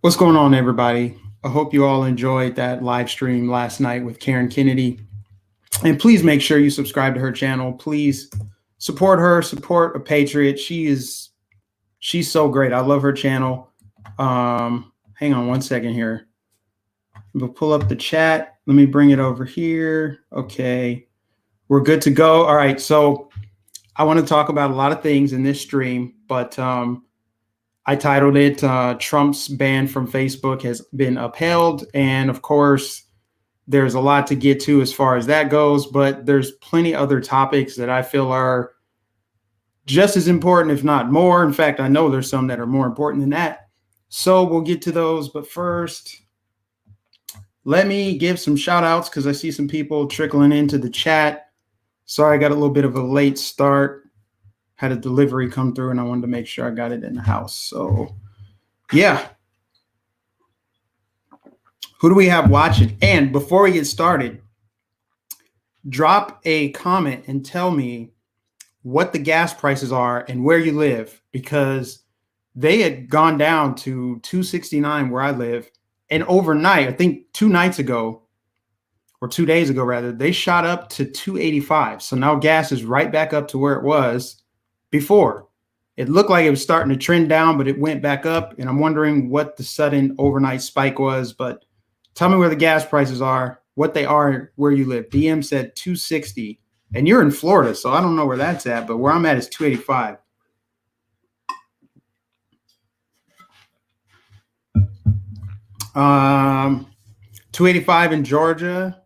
What's going on, everybody? I hope you all enjoyed that live stream last night with Karen Kennedy. And please make sure you subscribe to her channel. Please support her, support a patriot. She's so great. I love her channel. Hang on one second here. We'll pull up the chat. Let me bring it over here. Okay. We're good to go. All right. So I want to talk about a lot of things in this stream, but I titled it Trump's ban from Facebook has been upheld. And of course, there's a lot to get to as far as that goes, but there's plenty other topics that I feel are just as important, if not more. In fact, I know there's some that are more important than that. So we'll get to those. But first, let me give some shout outs because I see some people trickling into the chat. Sorry, I got a little bit of a late start. Had a delivery come through and I wanted to make sure I got it in the house. So yeah. Who do we have watching? And before we get started, drop a comment and tell me what the gas prices are and where you live, because they had gone down to $2.69 where I live. And overnight, I think 2 nights ago, or 2 days ago rather, they shot up to $2.85. So now gas is right back up to where it was before. It looked like it was starting to trend down, but it went back up. And I'm wondering what the sudden overnight spike was. But tell me where the gas prices are, what they are, where you live. DM said 260, and you're in Florida, so I don't know where that's at, but where I'm at is 285. Um, 285 in Georgia.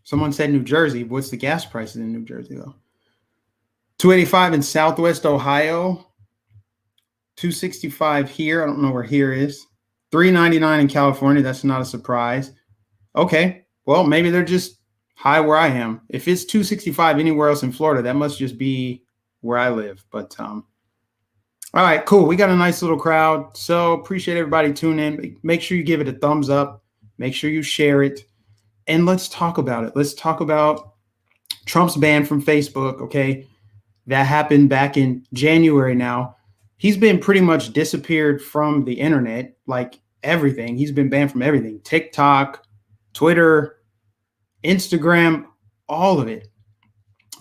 Someone said New Jersey. What's the gas prices in New Jersey, though? 285 in Southwest Ohio. 265 here. I don't know where here is. 399 in California. That's not a surprise. Okay. Well, maybe they're just high where I am. If it's 265 anywhere else in Florida, that must just be where I live. But all right, cool. We got a nice little crowd. So appreciate everybody tuning in. Make sure you give it a thumbs up. Make sure you share it. And let's talk about it. Let's talk about Trump's ban from Facebook. Okay. That happened back in January now. He's been pretty much disappeared from the internet, like everything. He's been banned from everything. TikTok, Twitter, Instagram, all of it.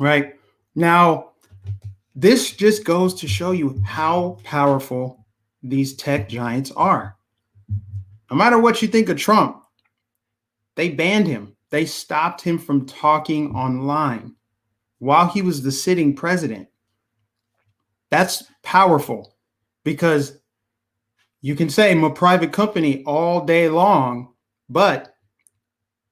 Right? Now, this just goes to show you how powerful these tech giants are. No matter what you think of Trump, they banned him. They stopped him from talking online while he was the sitting president. That's powerful, because you can say I'm a private company all day long, but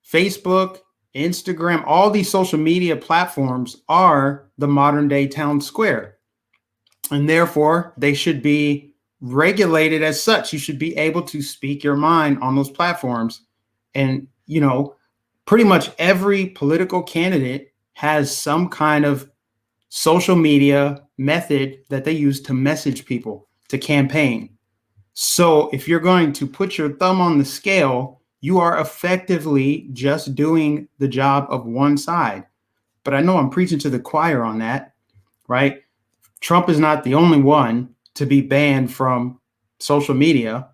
Facebook, Instagram, all these social media platforms are the modern day town square. And therefore, they should be regulated as such. You should be able to speak your mind on those platforms. And, you know, pretty much every political candidate has some kind of social media method that they use to message people, to campaign. So if you're going to put your thumb on the scale, you are effectively just doing the job of one side. But I know I'm preaching to the choir on that, right? Trump is not the only one to be banned from social media.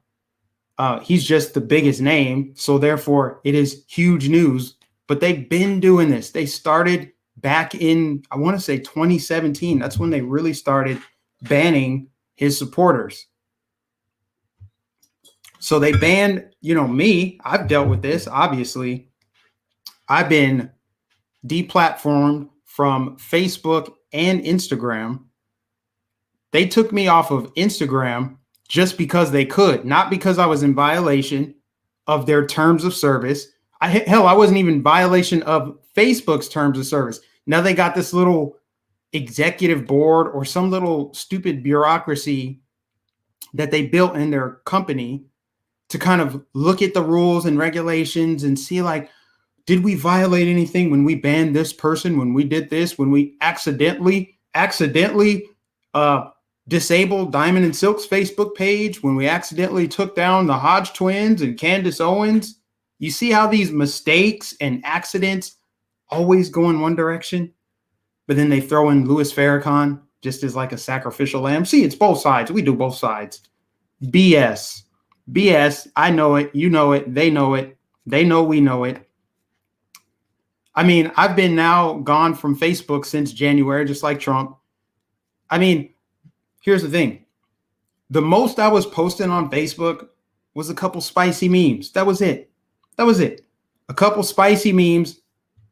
He's just the biggest name. So therefore, it is huge news. But they've been doing this. They started back in, I want to say 2017. That's when they really started banning his supporters. So they banned, me. I've dealt with this, obviously. I've been deplatformed from Facebook and Instagram. They took me off of Instagram just because they could, not because I was in violation of their terms of service. I wasn't even in violation of Facebook's terms of service. Now they got this little executive board or some little stupid bureaucracy that they built in their company to kind of look at the rules and regulations and see, like, did we violate anything when we banned this person, when we did this, when we accidentally disabled Diamond and Silk's Facebook page, when we accidentally took down the Hodge twins and Candace Owens. You see how these mistakes and accidents always go in one direction, but then they throw in Louis Farrakhan just as like a sacrificial lamb. See, it's both sides. We do both sides. BS. BS. I know it. You know it. They know it. They know we know it. I mean, I've been now gone from Facebook since January, just like Trump. I mean, here's the thing. The most I was posting on Facebook was a couple spicy memes. That was it. That was it. A couple spicy memes.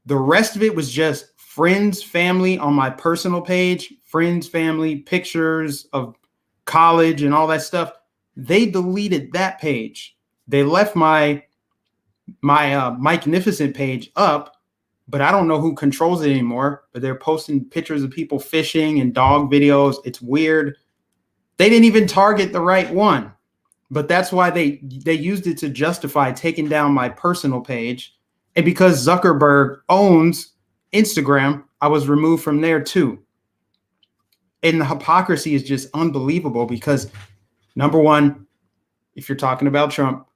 The rest of it was just friends, family on my personal page, friends, family, pictures of college and all that stuff. They deleted that page. They left my Mike Nificent page up, but I don't know who controls it anymore. But they're posting pictures of people fishing and dog videos. It's weird. They didn't even target the right one, but that's why they used it to justify taking down my personal page. And because Zuckerberg owns Instagram, I was removed from there too. And the hypocrisy is just unbelievable because, number one, if you're talking about Trump,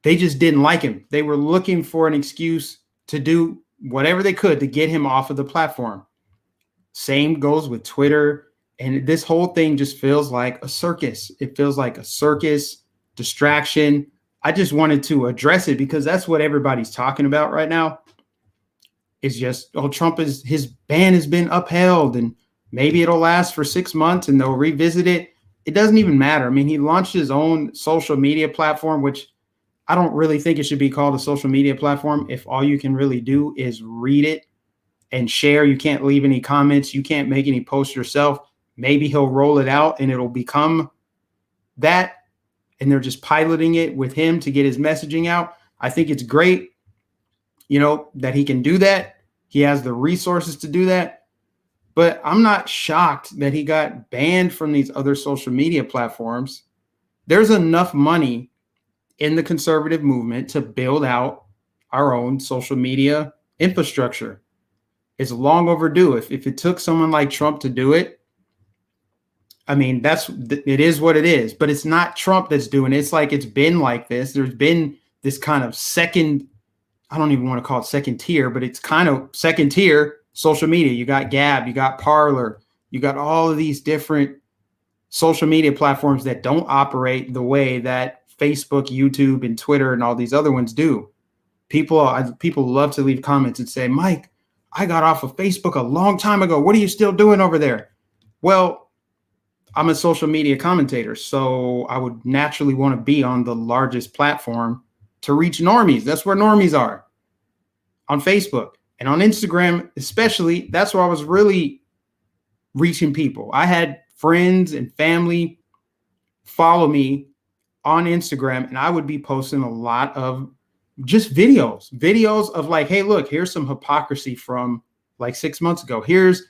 they just didn't like him. They were looking for an excuse to do whatever they could to get him off of the platform. Same goes with Twitter. And this whole thing just feels like a circus. It feels like a circus, distraction. I just wanted to address it because that's what everybody's talking about right now. It's just, oh, his ban has been upheld and maybe it'll last for 6 months and they'll revisit it. It doesn't even matter. I mean, he launched his own social media platform, which I don't really think it should be called a social media platform if all you can really do is read it and share. You can't leave any comments. You can't make any posts yourself. Maybe he'll roll it out and it'll become that. And they're just piloting it with him to get his messaging out. I think it's great, that he can do that. He has the resources to do that. But I'm not shocked that he got banned from these other social media platforms. There's enough money in the conservative movement to build out our own social media infrastructure. It's long overdue. If it took someone like Trump to do it, I mean, it is what it is, but it's not Trump that's doing it. It's like, it's been like this. There's been this kind of second, I don't even want to call it second tier, but it's kind of second tier social media. You got Gab, you got Parler, you got all of these different social media platforms that don't operate the way that Facebook, YouTube, and Twitter and all these other ones do. People love to leave comments and say, Mike, I got off of Facebook a long time ago. What are you still doing over there? Well, I'm a social media commentator, so I would naturally want to be on the largest platform to reach normies. That's where normies are, on Facebook. And on Instagram, especially, that's where I was really reaching people. I had friends and family follow me on Instagram, and I would be posting a lot of just videos of like, hey, look, here's some hypocrisy from like 6 months ago. Here's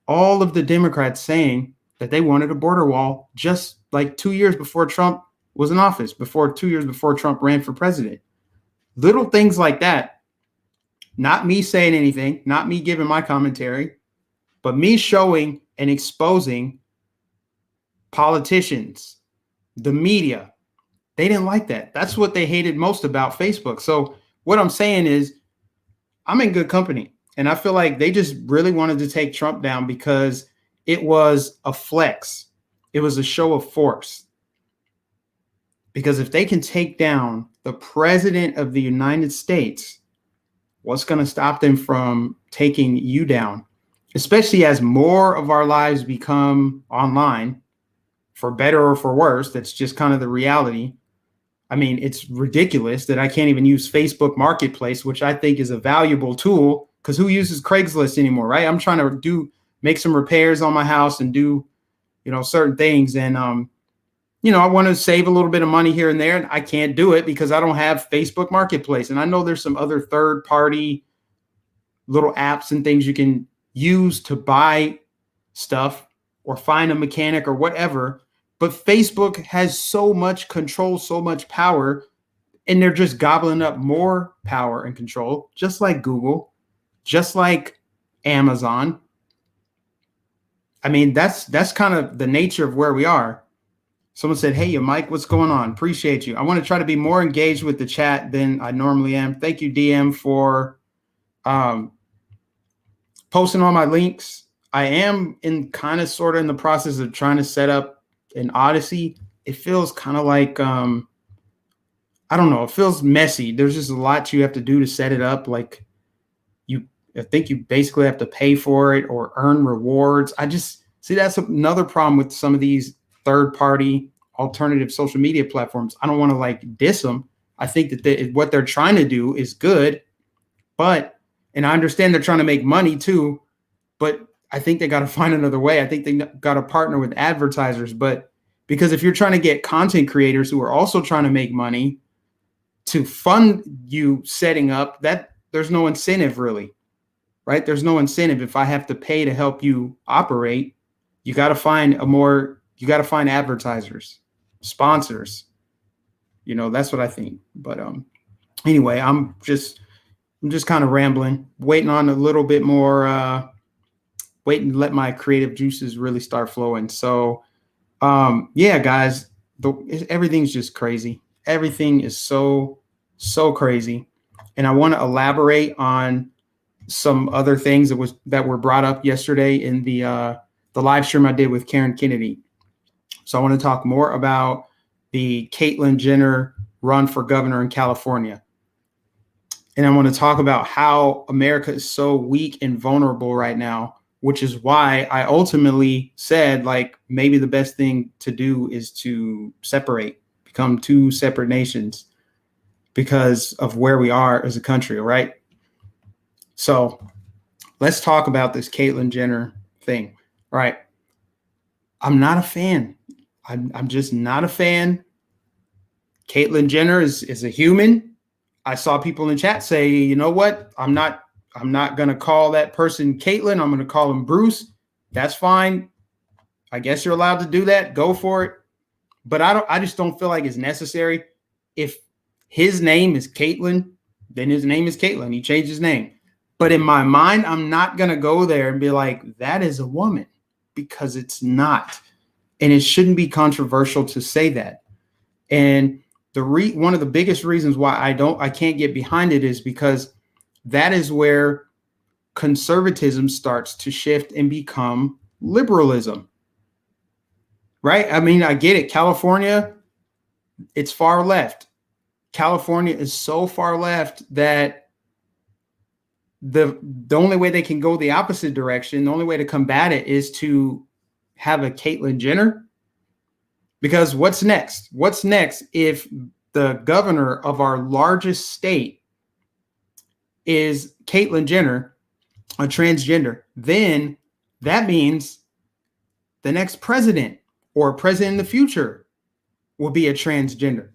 all of the Democrats saying that they wanted a border wall just like 2 years before Trump was in office, 2 years before Trump ran for president. Little things like that. Not me saying anything, not me giving my commentary, but me showing and exposing politicians, the media. They didn't like that. That's what they hated most about Facebook. So what I'm saying is I'm in good company. And I feel like they just really wanted to take Trump down because it was a flex. It was a show of force. Because if they can take down the president of the United States, what's going to stop them from taking you down? Especially as more of our lives become online, for better or for worse. That's just kind of the reality. I mean, it's ridiculous that I can't even use Facebook Marketplace, which I think is a valuable tool, because who uses Craigslist anymore, right? I'm trying to make some repairs on my house and do, certain things. And, I want to save a little bit of money here and there. And I can't do it because I don't have Facebook Marketplace. And I know there's some other third party little apps and things you can use to buy stuff or find a mechanic or whatever. But Facebook has so much control, so much power, and they're just gobbling up more power and control, just like Google, just like Amazon. I mean, that's kind of the nature of where we are. Someone said, hey, Mike, what's going on? Appreciate you. I want to try to be more engaged with the chat than I normally am. Thank you, DM, for posting all my links. I am sort of in the process of trying to set up an Odyssey. it feels kind of like I don't know, it feels messy. There's just a lot you have to do to set it up. Like I think you basically have to pay for it or earn rewards. I just see that's another problem with some of these third party alternative social media platforms. I don't want to like diss them. I think that what they're trying to do is good, and I understand they're trying to make money too, but I think they got to find another way. I think they got to partner with advertisers, but because if you're trying to get content creators who are also trying to make money to fund you setting up, that there's no incentive really, right? There's no incentive. If I have to pay to help you operate, you got to find advertisers, sponsors. That's what I think. But anyway, I'm just kind of rambling, waiting on a little bit more, waiting to let my creative juices really start flowing. So yeah, guys, everything's just crazy. Everything is so crazy. And I want to elaborate on some other things that were brought up yesterday in the live stream I did with Karen Kennedy. So I want to talk more about the Caitlyn Jenner run for governor in California. And I want to talk about how America is so weak and vulnerable right now, which is why I ultimately said, like, maybe the best thing to do is to become two separate nations because of where we are as a country, right? So let's talk about this Caitlyn Jenner thing. All right. I'm not a fan. I'm just not a fan. Caitlyn Jenner is a human. I saw people in the chat say, you know what? I'm not going to call that person Caitlyn. I'm going to call him Bruce. That's fine. I guess you're allowed to do that. Go for it. But I just don't feel like it's necessary. If his name is Caitlyn, then his name is Caitlyn. He changed his name. But in my mind, I'm not going to go there and be like, that is a woman, because it's not. And it shouldn't be controversial to say that. And one of the biggest reasons why I can't get behind it is because that is where conservatism starts to shift and become liberalism. Right? I mean, I get it. California, it's far left. California is so far left that the only way they can go the opposite direction, the only way to combat it is to have a Caitlyn Jenner. Because what's next? What's next if the governor of our largest state is Caitlyn Jenner, a transgender? Then that means the next president or president in the future will be a transgender.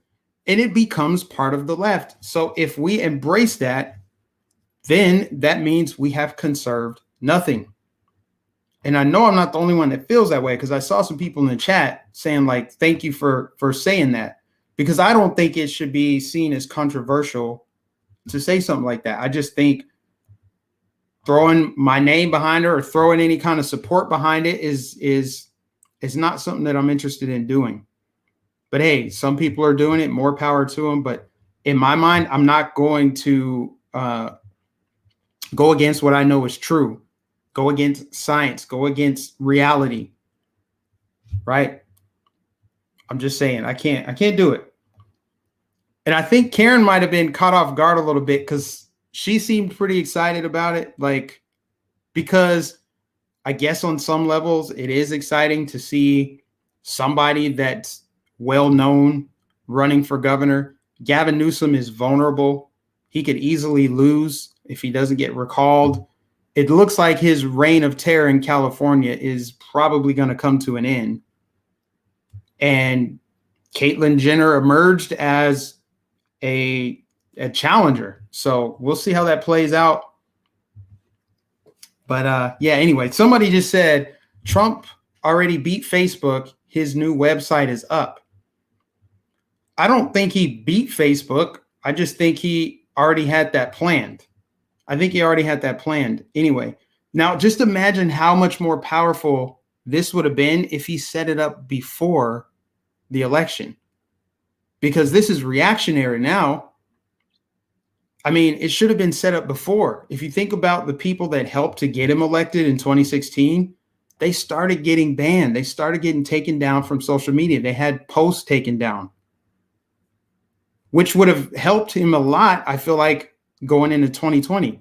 And it becomes part of the left. So if we embrace that, then that means we have conserved nothing. And I know I'm not the only one that feels that way, because I saw some people in the chat saying, like, thank you for saying that, because I don't think it should be seen as controversial to say something like that. I just think throwing my name behind her or throwing any kind of support behind it is not something that I'm interested in doing. But hey, some people are doing it, more power to them. But in my mind, I'm not going to go against what I know is true. Go against science, go against reality, right? I'm just saying, I can't do it. And I think Karen might have been caught off guard a little bit, because she seemed pretty excited about it. Like, because I guess on some levels it is exciting to see somebody that's well-known running for governor. Gavin Newsom is vulnerable. He could easily lose if he doesn't get recalled. It looks like his reign of terror in California is probably going to come to an end. And Caitlyn Jenner emerged as a challenger. So we'll see how that plays out. But yeah, anyway, somebody just said Trump already beat Facebook. His new website is up. I don't think he beat Facebook. I just think he already had that planned. Anyway, now just imagine how much more powerful this would have been if he set it up before the election, because this is reactionary now. I mean, it should have been set up before. If you think about the people that helped to get him elected in 2016, they started getting banned. They started getting taken down from social media. They had posts taken down, which would have helped him a lot, I feel like, going into 2020.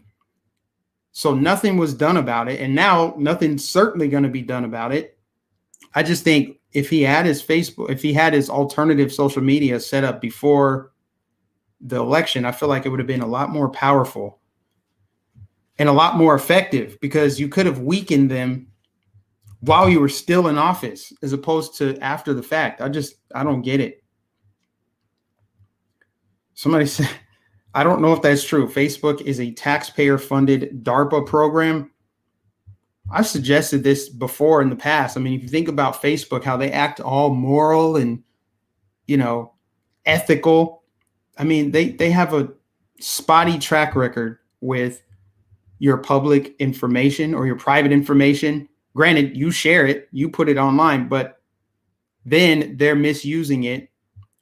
So nothing was done about it. And now nothing's certainly going to be done about it. I just think if he had his Facebook, if he had his alternative social media set up before the election, I feel like it would have been a lot more powerful and a lot more effective, because you could have weakened them while you were still in office as opposed to after the fact. I don't get it. Somebody said, I don't know if that's true. Facebook is a taxpayer-funded DARPA program. I've suggested this before in the past. I mean, if you think about Facebook, how they act all moral and, ethical. I mean, they have a spotty track record with your public information or your private information. Granted, you share it, you put it online, but then they're misusing it,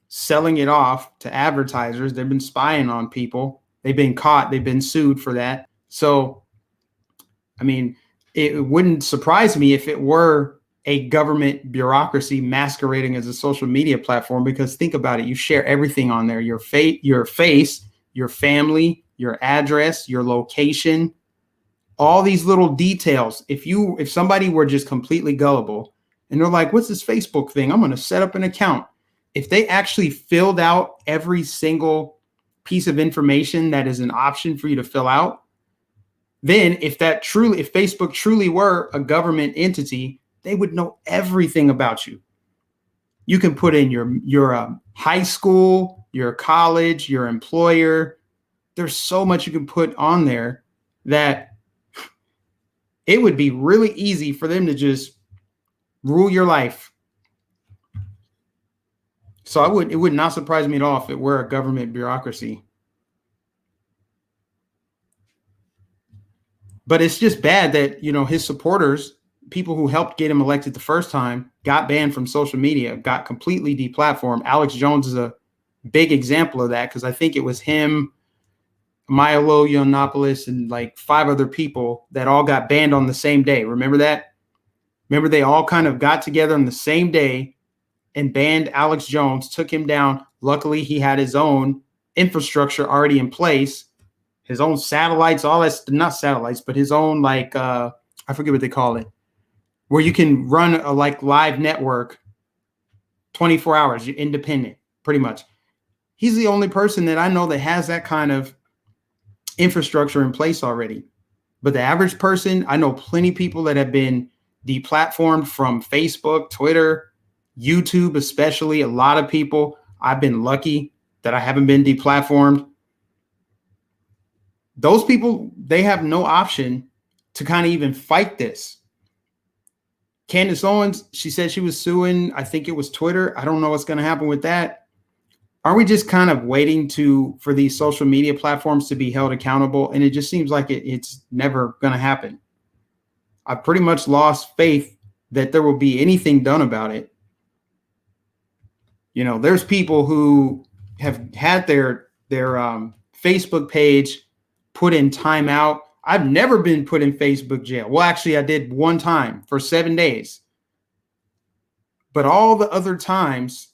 selling it off to advertisers. They've been spying on people. They've been caught. They've been sued for that. So, I mean, it wouldn't surprise me if it were a government bureaucracy masquerading as a social media platform, because think about it. You share everything on there, your face, your family, your address, your location, all these little details. If somebody were just completely gullible and they're like, what's this Facebook thing? I'm going to set up an account. If they actually filled out every single piece of information that is an option for you to fill out, then if Facebook truly were a government entity, they would know everything about you. You can put in your high school, your college, your employer. There's so much you can put on there that it would be really easy for them to just rule your life. So it would not surprise me at all if it were a government bureaucracy. But it's just bad that, his supporters, people who helped get him elected the first time, got banned from social media, got completely deplatformed. Alex Jones is a big example of that, because I think it was him, Milo Yiannopoulos, and like 5 other people that all got banned on the same day. Remember that? Remember, they all kind of got together on the same day and banned Alex Jones, took him down. Luckily, he had his own infrastructure already in place, his own satellites, all that, not satellites, but his own, like, I forget what they call it, where you can run a live network 24 hours, you're independent, pretty much. He's the only person that I know that has that kind of infrastructure in place already. But the average person, I know plenty of people that have been deplatformed from Facebook, Twitter, YouTube, especially. A lot of people. I've been lucky that I haven't been deplatformed. Those people, they have no option to kind of even fight this. Candace Owens, she said she was suing, I think it was Twitter. I don't know what's going to happen with that. Are we just kind of waiting for these social media platforms to be held accountable? And it just seems like it's never going to happen. I've pretty much lost faith that there will be anything done about it. There's people who have had their Facebook page put in timeout. I've never been put in Facebook jail. Well, actually, I did one time for 7 days. But all the other times,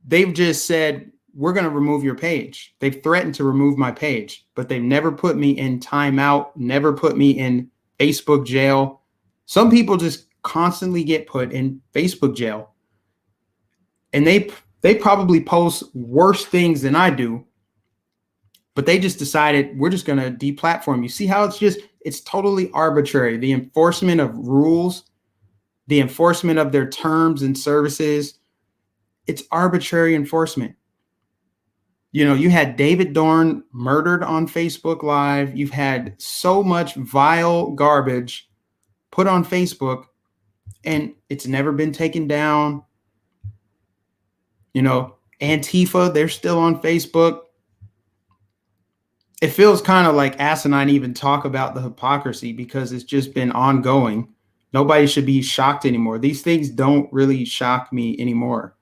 they've just said, we're going to remove your page. They've threatened to remove my page, but they've never put me in timeout, never put me in Facebook jail. Some people just constantly get put in Facebook jail. And they probably post worse things than I do, but they just decided, we're just going to deplatform you. See how it's totally arbitrary. The enforcement of rules, the enforcement of their terms and services, it's arbitrary enforcement. You had David Dorn murdered on Facebook Live. You've had so much vile garbage put on Facebook, and it's never been taken down. Antifa, they're still on Facebook. It feels kind of like asinine to even talk about the hypocrisy, because it's just been ongoing. Nobody should be shocked anymore. These things don't really shock me anymore.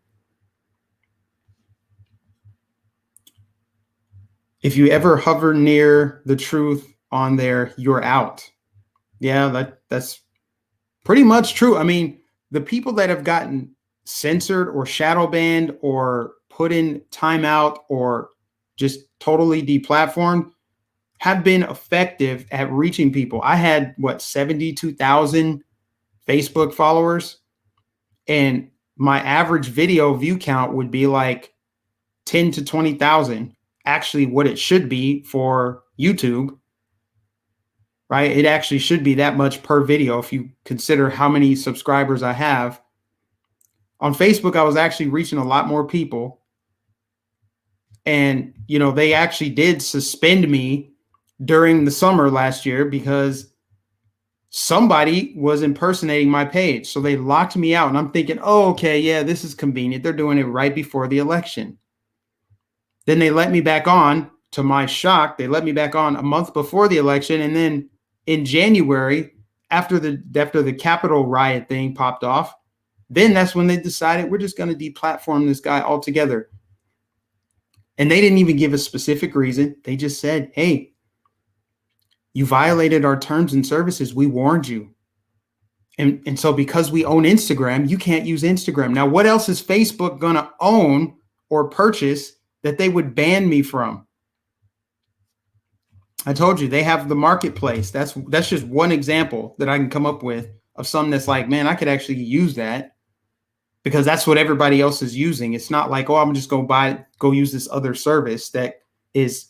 If you ever hover near the truth on there, you're out. Yeah, that's Pretty much true. I mean, the people that have gotten censored or shadow banned or put in timeout or just totally deplatformed have been effective at reaching people. I had 72,000 Facebook followers, and my average video view count would be like 10 to 20,000. Actually, what it should be for YouTube, right? It actually should be that much per video if you consider how many subscribers I have. On Facebook, I was actually reaching a lot more people. And, they actually did suspend me during the summer last year because somebody was impersonating my page. So they locked me out. And I'm thinking, oh, okay, yeah, this is convenient. They're doing it right before the election. Then they let me back on. To my shock, they let me back on a month before the election. And then in January, after the Capitol riot thing popped off, then that's when they decided we're just going to deplatform this guy altogether. And they didn't even give a specific reason. They just said, hey, you violated our terms and services. We warned you. And so because we own Instagram, you can't use Instagram. Now, what else is Facebook going to own or purchase that they would ban me from? I told you they have the marketplace. That's just one example that I can come up with of something that's like, man, I could actually use that because that's what everybody else is using. It's not like, oh, I'm just going to go use this other service that is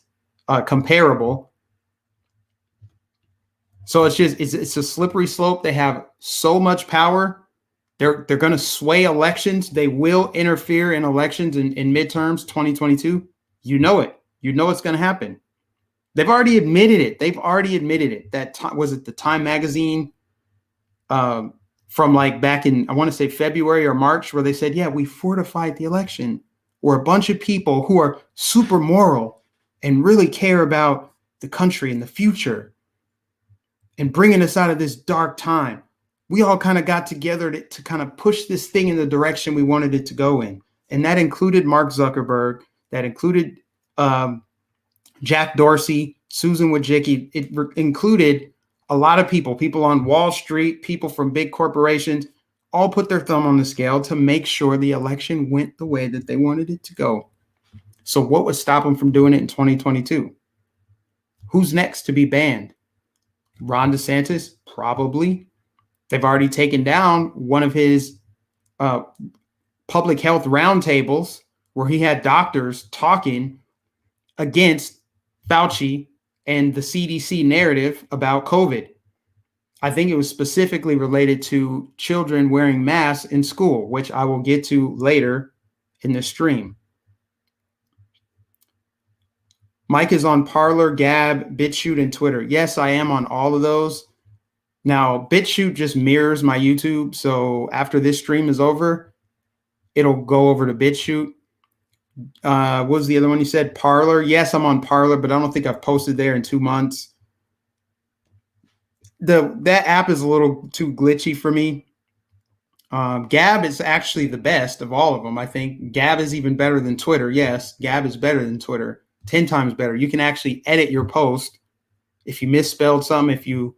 comparable. So it's a slippery slope. They have so much power. They're going to sway elections. They will interfere in elections in midterms 2022. You know it. You know it's going to happen. They've already admitted it. That was it the Time magazine from like back in, I want to say February or March, where they said, yeah, we fortified the election. We're a bunch of people who are super moral and really care about the country and the future and bringing us out of this dark time. We all kind of got together to kind of push this thing in the direction we wanted it to go in. And that included Mark Zuckerberg. That included Jack Dorsey, Susan Wojcicki. It included a lot of people on Wall Street, people from big corporations, all put their thumb on the scale to make sure the election went the way that they wanted it to go. So what would stop them from doing it in 2022? Who's next to be banned? Ron DeSantis? Probably. They've already taken down one of his public health roundtables where he had doctors talking against Fauci and the CDC narrative about COVID. I think it was specifically related to children wearing masks in school, which I will get to later in the stream. Mike is on Parler, Gab, BitChute, and Twitter. Yes, I am on all of those. Now, BitChute just mirrors my YouTube. So after this stream is over, it'll go over to BitChute. What was the other one you said? Parler. Yes, I'm on Parler, but I don't think I've posted there in 2 months. That app is a little too glitchy for me. Gab is actually the best of all of them. I think Gab is even better than Twitter. Yes, Gab is better than Twitter. 10 times better. You can actually edit your post. If you misspelled something, if you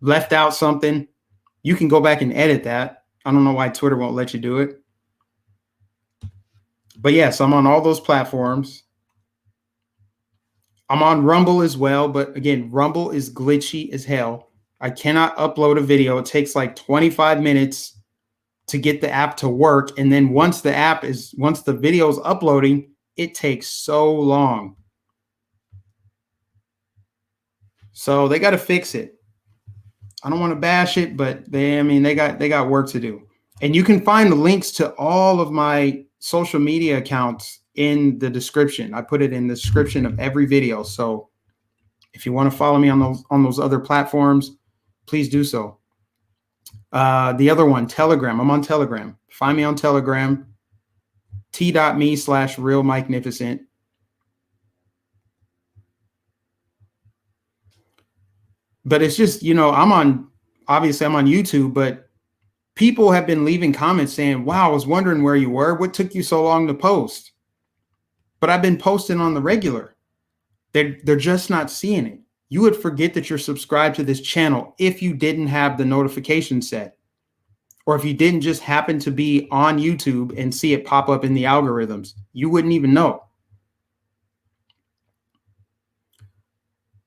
left out something, you can go back and edit that. I don't know why Twitter won't let you do it. But yes, I'm on all those platforms. I'm on Rumble as well. But again, Rumble is glitchy as hell. I cannot upload a video. It takes like 25 minutes to get the app to work. And then once the video is uploading, it takes so long. So they got to fix it. I don't want to bash it, but they got work to do. And you can find the links to all of my social media accounts in the description. I put it in the description of every video. So if you want to follow me on those other platforms, please do so. The other one, Telegram. I'm on Telegram. Find me on Telegram. t.me/realmikenificent. But it's just, I'm on YouTube, but people have been leaving comments saying, wow, I was wondering where you were. What took you so long to post? But I've been posting on the regular. They're just not seeing it. you would forget that you're subscribed to this channel if you didn't have the notification set, or if you didn't just happen to be on YouTube and see it pop up in the algorithms. You wouldn't even know.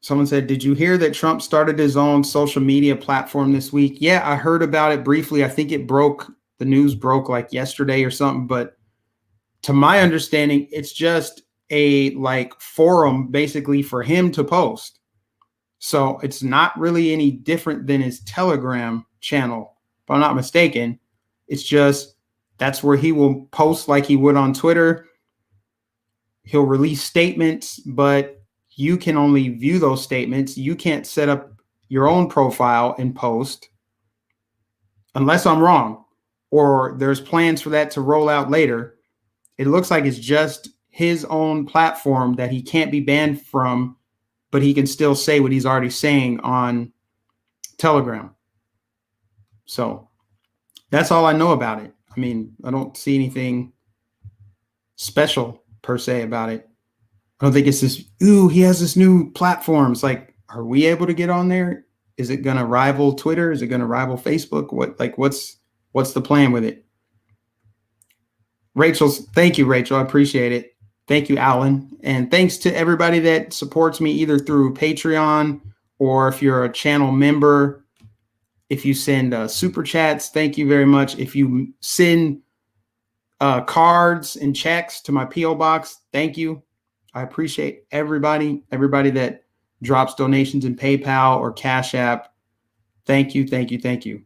Someone said, did you hear that Trump started his own social media platform this week? Yeah, I heard about it briefly. I think the news broke like yesterday or something, but to my understanding, it's just a like forum basically for him to post. So it's not really any different than his Telegram channel, if I'm not mistaken. It's just that's where he will post like he would on Twitter. He'll release statements, but you can only view those statements. You can't set up your own profile and post, unless I'm wrong, or there's plans for that to roll out later. It looks like it's just his own platform that he can't be banned from, but he can still say what he's already saying on Telegram. So that's all I know about it. I mean, I don't see anything special per se about it. I don't think it's this, ooh, he has this new platform. It's like, are we able to get on there? Is it going to rival Twitter? Is it going to rival Facebook? What's the plan with it? Thank you, Rachel. I appreciate it. Thank you, Alan. And thanks to everybody that supports me either through Patreon or if you're a channel member. If you send super chats, thank you very much. If you send cards and checks to my P.O. box, thank you. I appreciate everybody that drops donations in PayPal or Cash App. Thank you, thank you, thank you.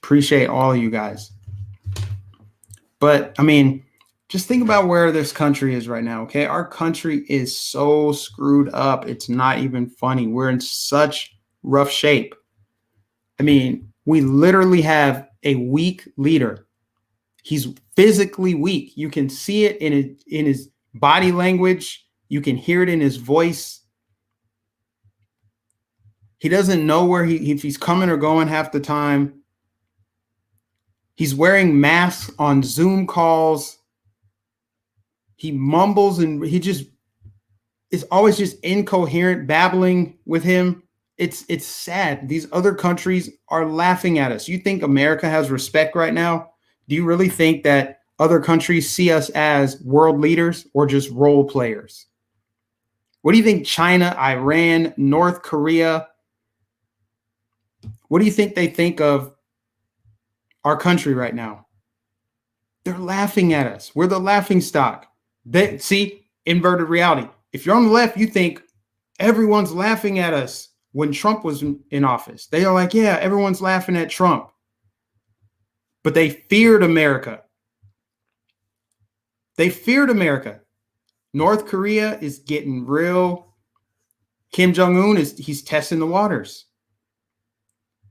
Appreciate all of you guys. But I mean, just think about where this country is right now, okay? Our country is so screwed up. It's not even funny. We're in such rough shape. I mean, we literally have a weak leader. He's physically weak. You can see it in his body language. You can hear it in his voice. He doesn't know if he's coming or going half the time. He's wearing masks on Zoom calls. He mumbles and it's always just incoherent babbling with him. It's sad. These other countries are laughing at us. You think America has respect right now? Do you really think that other countries see us as world leaders or just role players? What do you think China, Iran, North Korea, what do you think they think of our country right now? They're laughing at us. We're the laughing stock. See, inverted reality. If you're on the left, you think everyone's laughing at us when Trump was in office. They are like, yeah, everyone's laughing at Trump. But they feared America. They feared America. North Korea is getting real. Kim Jong-un he's testing the waters.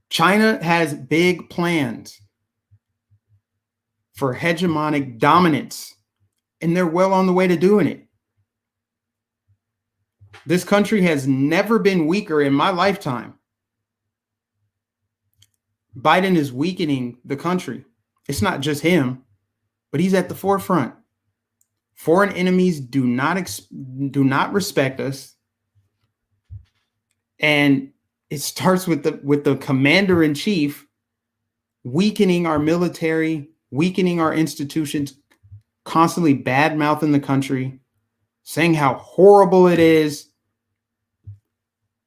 China has big plans for hegemonic dominance, and they're well on the way to doing it. This country has never been weaker in my lifetime. Biden is weakening the country. It's not just him, but he's at the forefront. Foreign enemies do not respect us. And it starts with the commander-in-chief weakening our military, weakening our institutions, constantly bad-mouthing the country, saying how horrible it is,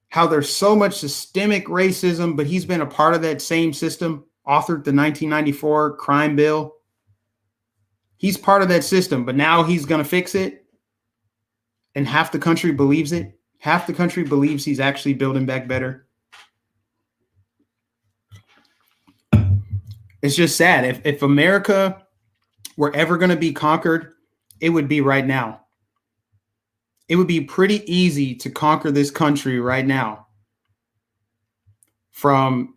how there's so much systemic racism, but he's been a part of that same system, authored the 1994 crime bill. He's part of that system, but now he's going to fix it. And half the country believes it. Half the country believes he's actually building back better. It's just sad. If America were ever going to be conquered, it would be right now. It would be pretty easy to conquer this country right now. From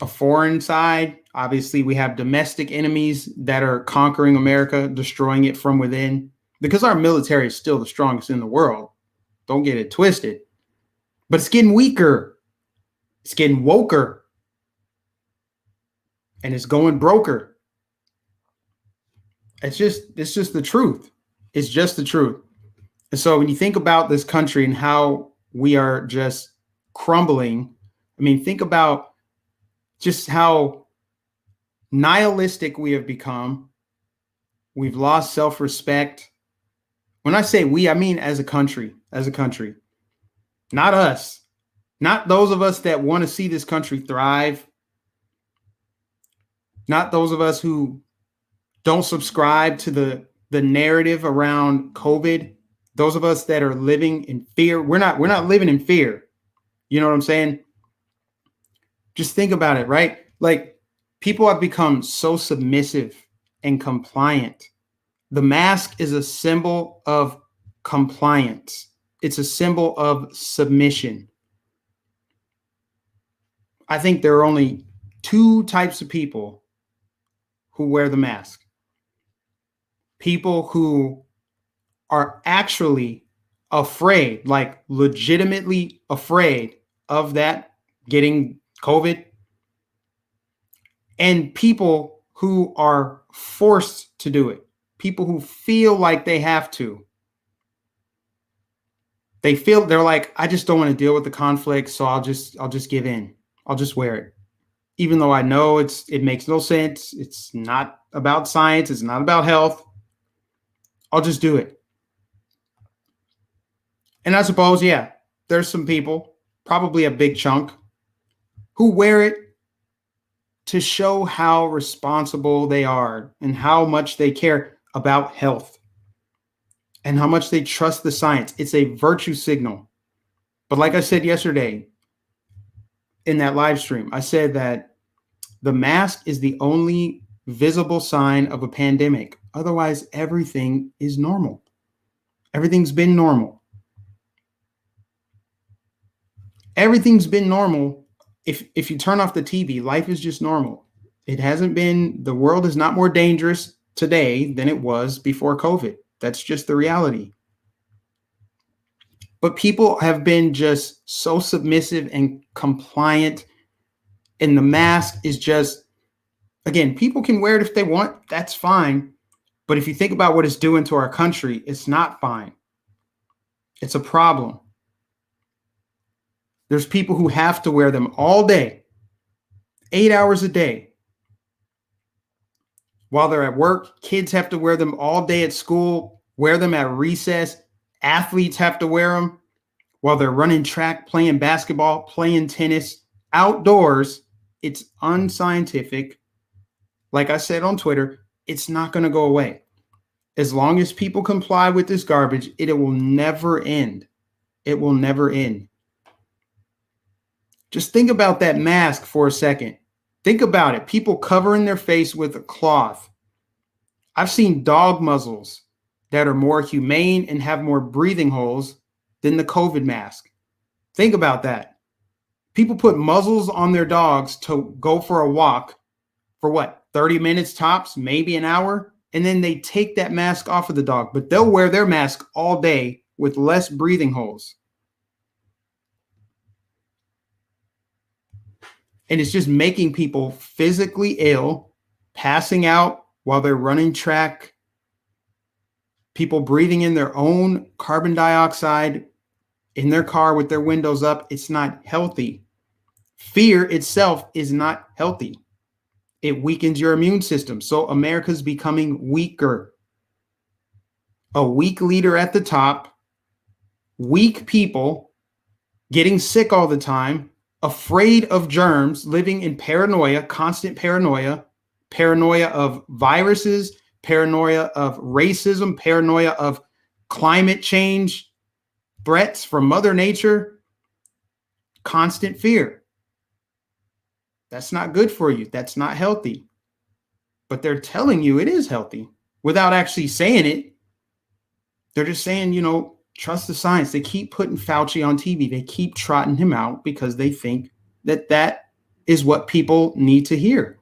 a foreign side, obviously we have domestic enemies that are conquering America, destroying it from within, because our military is still the strongest in the world. Don't get it twisted. But it's getting weaker. It's getting woker. And it's going broker. It's just the truth. It's just the truth. And so when you think about this country and how we are just crumbling. I mean, think about just how nihilistic we have become. We've lost self-respect. When I say we, I mean as a country, not us, not those of us that want to see this country thrive, not those of us who don't subscribe to the narrative around COVID. Those of us that are living in fear. We're not living in fear. You know what I'm saying? Just think about it, right? Like, people have become so submissive and compliant. The mask is a symbol of compliance. It's a symbol of submission. I think there are only two types of people who wear the mask. People who are actually afraid, like legitimately afraid of that, getting COVID, and people who are forced to do it. People who feel like they have to. They're like, I just don't want to deal with the conflict, so I'll just give in. I'll just wear it. Even though I know it makes no sense. It's not about science. It's not about health. I'll just do it. And I suppose, yeah, there's some people, probably a big chunk, who wear it to show how responsible they are and how much they care about health and how much they trust the science. It's a virtue signal. But like I said yesterday in that live stream, I said that the mask is the only visible sign of a pandemic. Otherwise, everything is normal. Everything's been normal. Everything's been normal. If you turn off the TV, life is just normal. It hasn't been, the world is not more dangerous today than it was before COVID. That's just the reality. But people have been just so submissive and compliant. And the mask is just, again, people can wear it if they want. That's fine. But if you think about what it's doing to our country, it's not fine. It's a problem. There's people who have to wear them all day, 8 hours a day. While they're at work, kids have to wear them all day at school, wear them at recess. Athletes have to wear them while they're running track, playing basketball, playing tennis, outdoors. It's unscientific. Like I said on Twitter, it's not going to go away. As long as people comply with this garbage, it will never end. It will never end. Just think about that mask for a second. Think about it. People covering their face with a cloth. I've seen dog muzzles that are more humane and have more breathing holes than the COVID mask. Think about that. People put muzzles on their dogs to go for a walk for what, 30 minutes tops, maybe an hour, and then they take that mask off of the dog, but they'll wear their mask all day with less breathing holes. And it's just making people physically ill, passing out while they're running track, people breathing in their own carbon dioxide in their car with their windows up. It's not healthy. Fear itself is not healthy. It weakens your immune system. So America's becoming weaker. A weak leader at the top, weak people getting sick all the time, afraid of germs, living in paranoia, constant paranoia of viruses, paranoia of racism, paranoia of climate change, threats from Mother Nature, constant fear. That's not good for you. That's not healthy. But they're telling you it is healthy without actually saying it. They're just saying, trust the science. They keep putting Fauci on TV. They keep trotting him out because they think that is what people need to hear.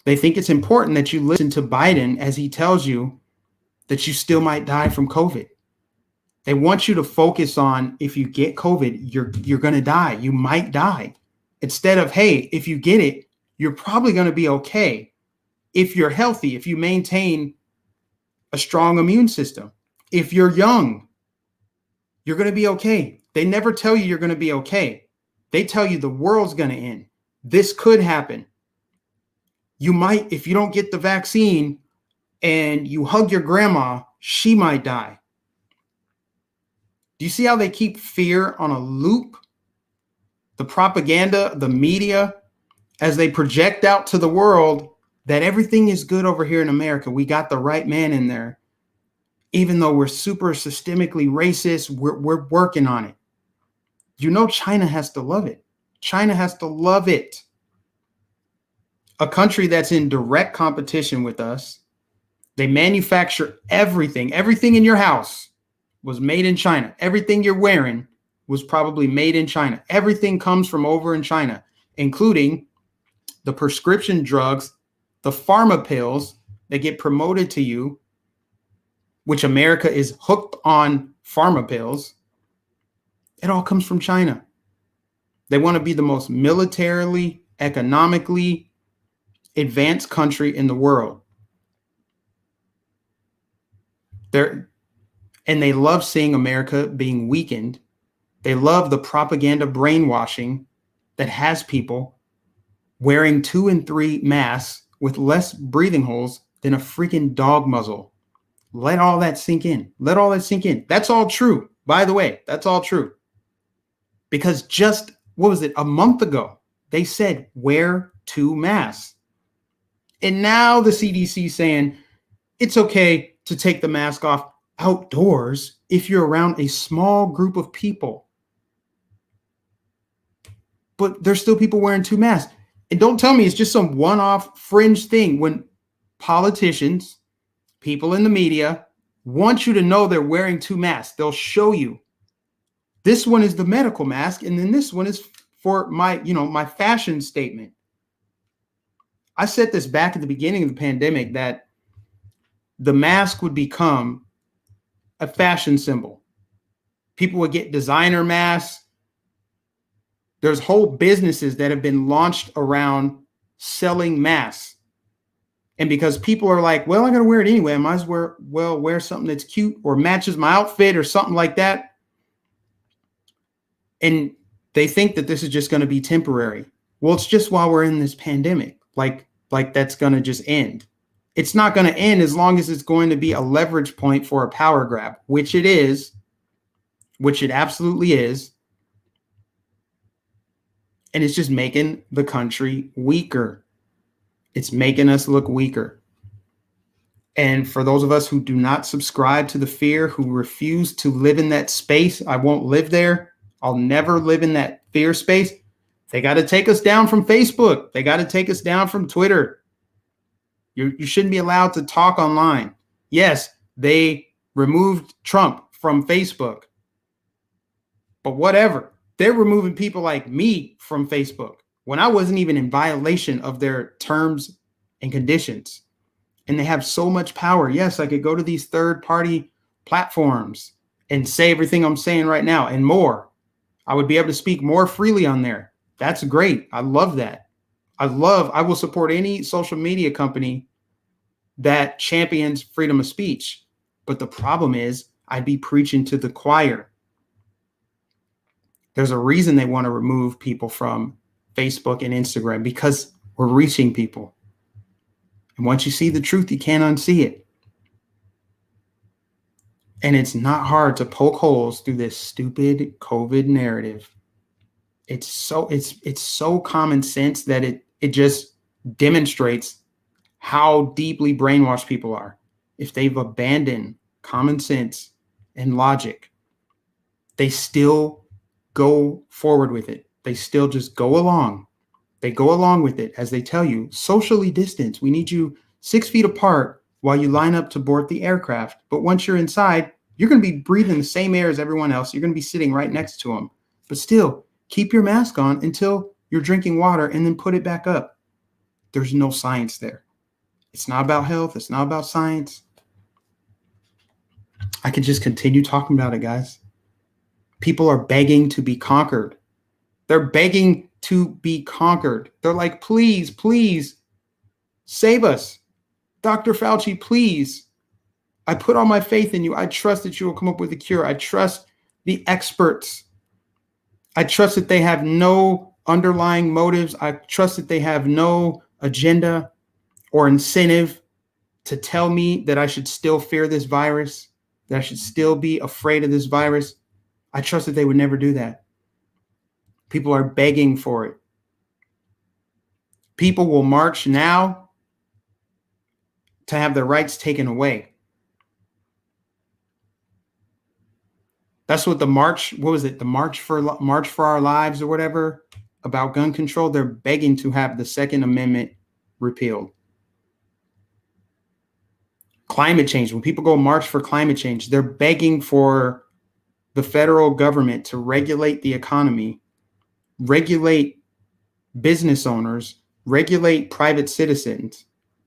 They think it's important that you listen to Biden as he tells you that you still might die from COVID. They want you to focus on, if you get COVID, you're going to die. You might die. Instead of, hey, if you get it, you're probably going to be okay. If you're healthy, if you maintain a strong immune system, if you're young, you're going to be okay. They never tell you you're going to be okay. They tell you the world's going to end. This could happen. You might, if you don't get the vaccine and you hug your grandma, she might die. Do you see how they keep fear on a loop? The propaganda, the media, as they project out to the world that everything is good over here in America. We got the right man in there. Even though we're super systemically racist, we're working on it. You know, China has to love it. China has to love it. A country that's in direct competition with us. They manufacture everything. Everything in your house was made in China. Everything you're wearing was probably made in China. Everything comes from over in China, including the prescription drugs, the pharma pills that get promoted to you, which America is hooked on pharma pills. It all comes from China. They want to be the most militarily, economically advanced country in the world. And they love seeing America being weakened. They love the propaganda brainwashing that has people wearing 2 and 3 masks with less breathing holes than a freaking dog muzzle. Let all that sink in. Let all that sink in. That's all true. By the way, that's all true. Because just, what was it, a month ago, they said wear 2 masks. And now the CDC saying it's okay to take the mask off outdoors if you're around a small group of people. But there's still people wearing 2 masks. And don't tell me it's just some one-off fringe thing when politicians, people in the media want you to know they're wearing 2 masks. They'll show you. This one is the medical mask, and then this one is for my fashion statement. I said this back at the beginning of the pandemic that the mask would become a fashion symbol. People would get designer masks. There's whole businesses that have been launched around selling masks. And because people are like, well, I got to wear it anyway. I might as well wear something that's cute or matches my outfit or something like that. And they think that this is just going to be temporary. Well, it's just while we're in this pandemic, like that's going to just end. It's not going to end as long as it's going to be a leverage point for a power grab, which it is, which it absolutely is. And it's just making the country weaker. It's making us look weaker. And for those of us who do not subscribe to the fear, who refuse to live in that space, I won't live there. I'll never live in that fear space. They got to take us down from Facebook. They got to take us down from Twitter. You shouldn't be allowed to talk online. Yes, they removed Trump from Facebook. But whatever. They're removing people like me from Facebook when I wasn't even in violation of their terms and conditions. And they have so much power. Yes, I could go to these third-party platforms and say everything I'm saying right now and more. I would be able to speak more freely on there. That's great. I love that. I will support any social media company that champions freedom of speech. But the problem is I'd be preaching to the choir. There's a reason they want to remove people from Facebook and Instagram, because we're reaching people. And once you see the truth, you can't unsee it. And it's not hard to poke holes through this stupid COVID narrative. It's so common sense that it just demonstrates how deeply brainwashed people are. If they've abandoned common sense and logic, they still go forward with it. They still just go along. They go along with it as they tell you, socially distance. We need you 6 feet apart while you line up to board the aircraft. But once you're inside, you're going to be breathing the same air as everyone else. You're going to be sitting right next to them. But still, keep your mask on until you're drinking water and then put it back up. There's no science there. It's not about health. It's not about science. I could just continue talking about it, guys. People are begging to be conquered. They're begging to be conquered. They're like, please, please save us. Dr. Fauci, please. I put all my faith in you. I trust that you will come up with a cure. I trust the experts. I trust that they have no underlying motives. I trust that they have no agenda or incentive to tell me that I should still fear this virus, that I should still be afraid of this virus. I trust that they would never do that. People are begging for it. People will march now to have their rights taken away. That's what the march, what was it? The March for Our Lives or whatever about gun control. They're begging to have the Second Amendment repealed. Climate change. When people go march for climate change, they're begging for the federal government to regulate the economy, regulate business owners, regulate private citizens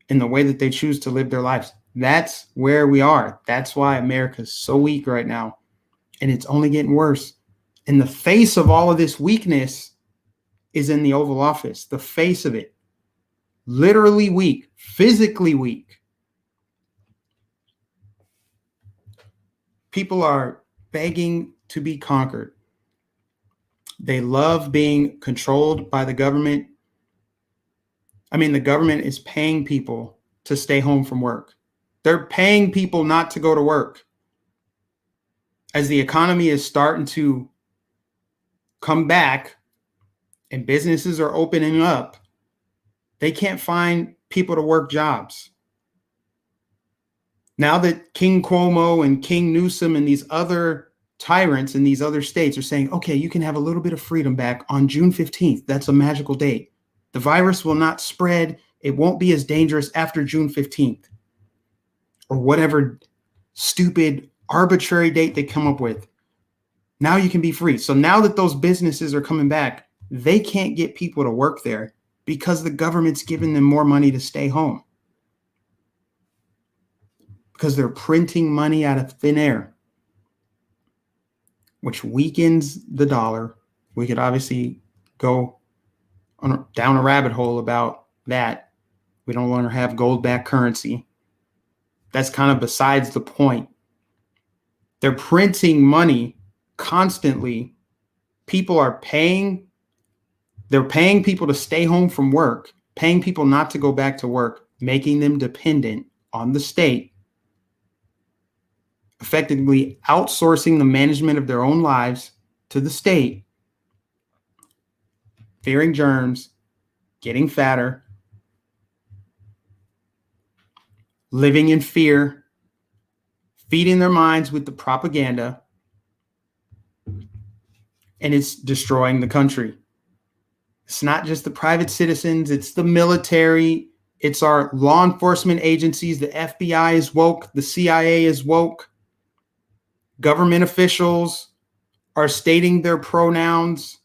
in the way that they choose to live their lives. That's where we are. That's why America's so weak right now. And it's only getting worse. And the face of all of this weakness is in the Oval Office. The face of it. Literally weak, physically weak. People are begging to be conquered. They love being controlled by the government. I mean, the government is paying people to stay home from work. They're paying people not to go to work. As the economy is starting to come back and businesses are opening up, they can't find people to work jobs. Now that King Cuomo and King Newsom and these other tyrants in these other states are saying, okay, you can have a little bit of freedom back on June 15th. That's a magical date. The virus will not spread. It won't be as dangerous after June 15th or whatever stupid arbitrary date they come up with. Now you can be free. So now that those businesses are coming back, they can't get people to work there because the government's giving them more money to stay home. Because they're printing money out of thin air, which weakens the dollar. We could obviously go down a rabbit hole about that. We don't want to have gold-backed currency. That's kind of besides the point. They're printing money constantly. People are paying. They're paying people to stay home from work, paying people not to go back to work, making them dependent on the state, effectively outsourcing the management of their own lives to the state, fearing germs, getting fatter, living in fear, feeding their minds with the propaganda, and it's destroying the country. It's not just the private citizens, it's the military, it's our law enforcement agencies. The FBI is woke, the CIA is woke. Government officials are stating their pronouns.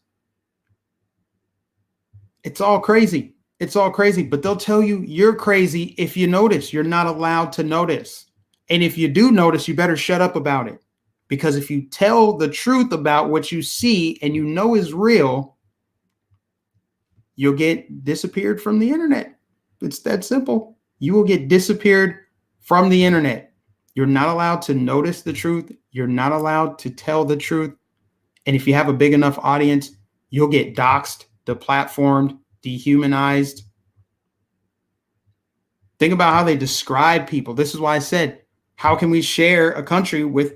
It's all crazy. It's all crazy, but they'll tell you you're crazy if you notice. You're not allowed to notice. And if you do notice, you better shut up about it. Because if you tell the truth about what you see and you know is real, you'll get disappeared from the internet. It's that simple. You will get disappeared from the internet. You're not allowed to notice the truth. You're not allowed to tell the truth. And if you have a big enough audience, you'll get doxxed, deplatformed, dehumanized. Think about how they describe people. This is why I said, how can we share a country with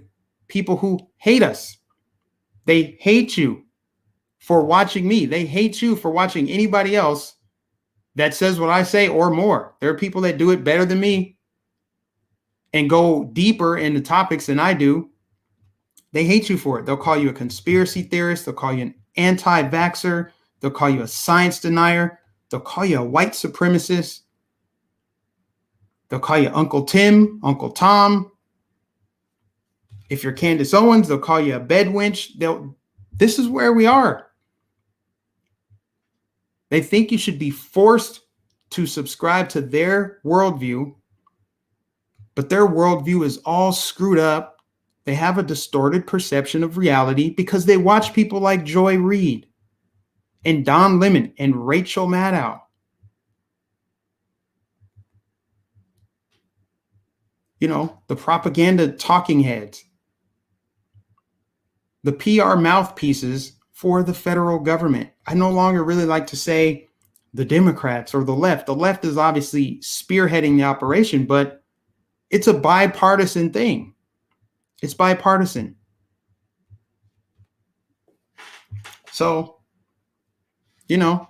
people who hate us? They hate you for watching me. They hate you for watching anybody else that says what I say or more. There are people that do it better than me and go deeper into topics than I do. They hate you for it. They'll call you a conspiracy theorist. They'll call you an anti-vaxxer. They'll call you a science denier. They'll call you a white supremacist. They'll call you Uncle Tim, Uncle Tom. If you're Candace Owens, they'll call you a bedwench. This is where we are. They think you should be forced to subscribe to their worldview, but their worldview is all screwed up. They have a distorted perception of reality because they watch people like Joy Reid and Don Lemon and Rachel Maddow. You know, the propaganda talking heads, the PR mouthpieces for the federal government. I no longer really like to say the Democrats or the left. The left is obviously spearheading the operation, but it's a bipartisan thing. It's bipartisan. So, you know,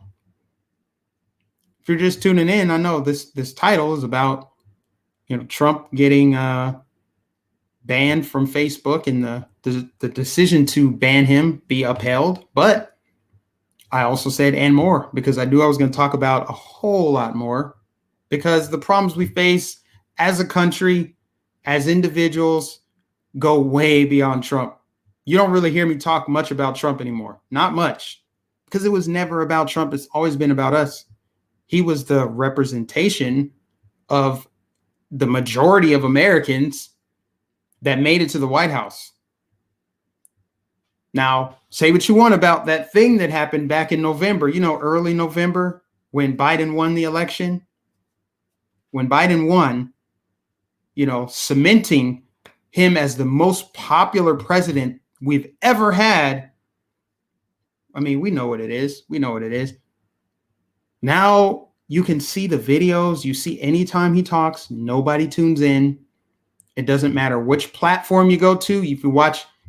if you're just tuning in, I know this title is about, Trump getting banned from Facebook and the decision to ban him be upheld. But I also said and more, because I knew I was going to talk about a whole lot more, because the problems we face as a country, as individuals, go way beyond Trump. You don't really hear me talk much about Trump anymore. Not much, because it was never about Trump. It's always been about us. He was the representation of the majority of Americans that made it to the White House. Now, say what you want about that thing that happened back in November, early November, when Biden won the election. When Biden won, cementing him as the most popular president we've ever had. I mean, we know what it is. We know what it is. Now you can see the videos. You see anytime he talks, nobody tunes in. It doesn't matter which platform you go to.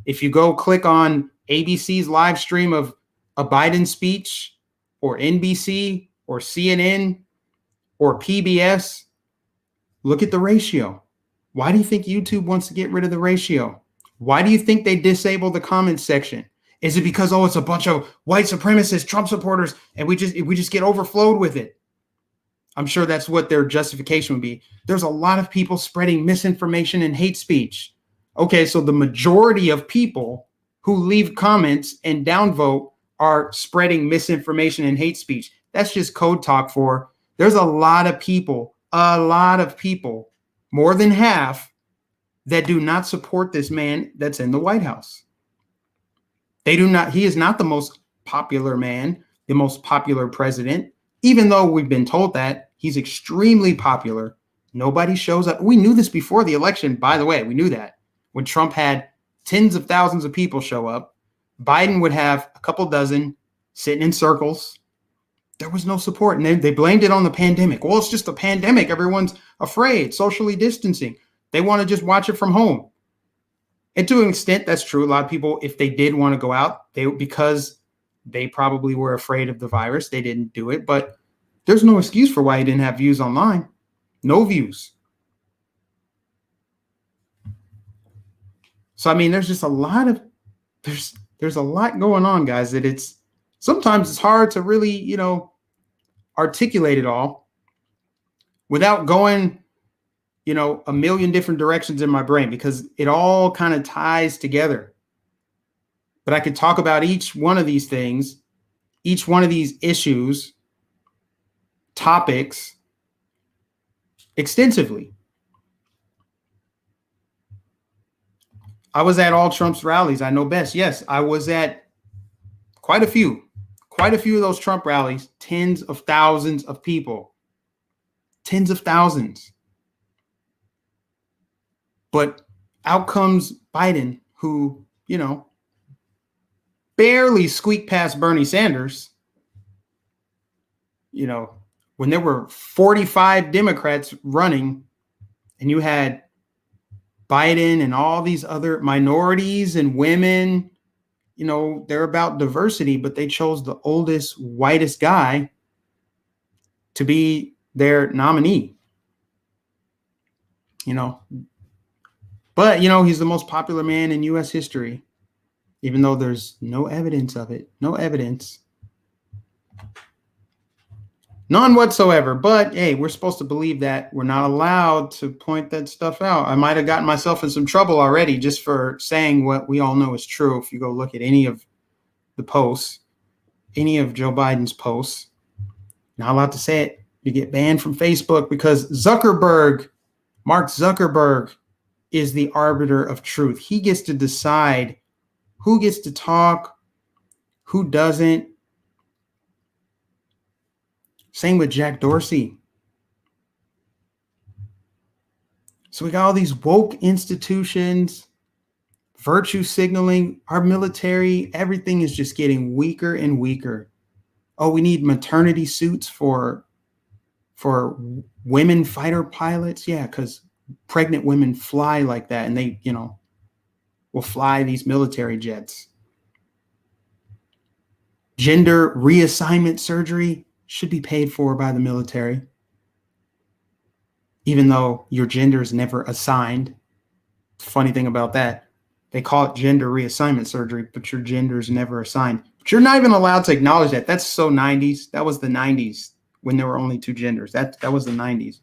If you go click on ABC's live stream of a Biden speech, or NBC or CNN or PBS, look at the ratio. Why do you think YouTube wants to get rid of the ratio? Why do you think they disable the comments section? Is it because, it's a bunch of white supremacists, Trump supporters, and we just get overflowed with it? I'm sure that's what their justification would be. There's a lot of people spreading misinformation and hate speech. Okay, so the majority of people who leave comments and downvote are spreading misinformation and hate speech. That's just code talk for there's a lot of people, more than half, that do not support this man that's in the White House. They do not. He is not the most popular man, the most popular president, even though we've been told that. He's extremely popular. Nobody shows up. We knew this before the election, by the way. We knew that. When Trump had tens of thousands of people show up, Biden would have a couple dozen sitting in circles. There was no support. And they blamed it on the pandemic. Well, it's just a pandemic. Everyone's afraid, socially distancing. They want to just watch it from home. And to an extent, that's true. A lot of people, if they did want to go out, because they probably were afraid of the virus, they didn't do it. But there's no excuse for why he didn't have views online. No views. So, I mean, there's just a lot of, there's a lot going on, guys, that sometimes it's hard to really, articulate it all without going, a million different directions in my brain, because it all kind of ties together. But I could talk about each one of these things, each one of these issues, topics, extensively. I was at all Trump's rallies. I know best. Yes, I was at quite a few of those Trump rallies, tens of thousands of people, tens of thousands. But out comes Biden, who, barely squeaked past Bernie Sanders. When there were 45 Democrats running, and you had Biden and all these other minorities and women, they're about diversity, but they chose the oldest, whitest guy to be their nominee. But, he's the most popular man in U.S. history, even though there's no evidence of it. No evidence. None whatsoever. But, hey, we're supposed to believe that. We're not allowed to point that stuff out. I might have gotten myself in some trouble already just for saying what we all know is true. If you go look at any of the posts, any of Joe Biden's posts, not allowed to say it. You get banned from Facebook because Mark Zuckerberg, is the arbiter of truth. He gets to decide who gets to talk, who doesn't. Same with Jack Dorsey. So we got all these woke institutions virtue signaling, our military, everything is just getting weaker and weaker. Oh, we need maternity suits for women fighter pilots. Yeah, because pregnant women fly like that, and they, will fly these military jets. Gender reassignment surgery should be paid for by the military, even though your gender is never assigned. Funny thing about that, they call it gender reassignment surgery, but your gender is never assigned. But you're not even allowed to acknowledge that. That's so 90s. That was the 90s when there were only two genders. That was the 90s.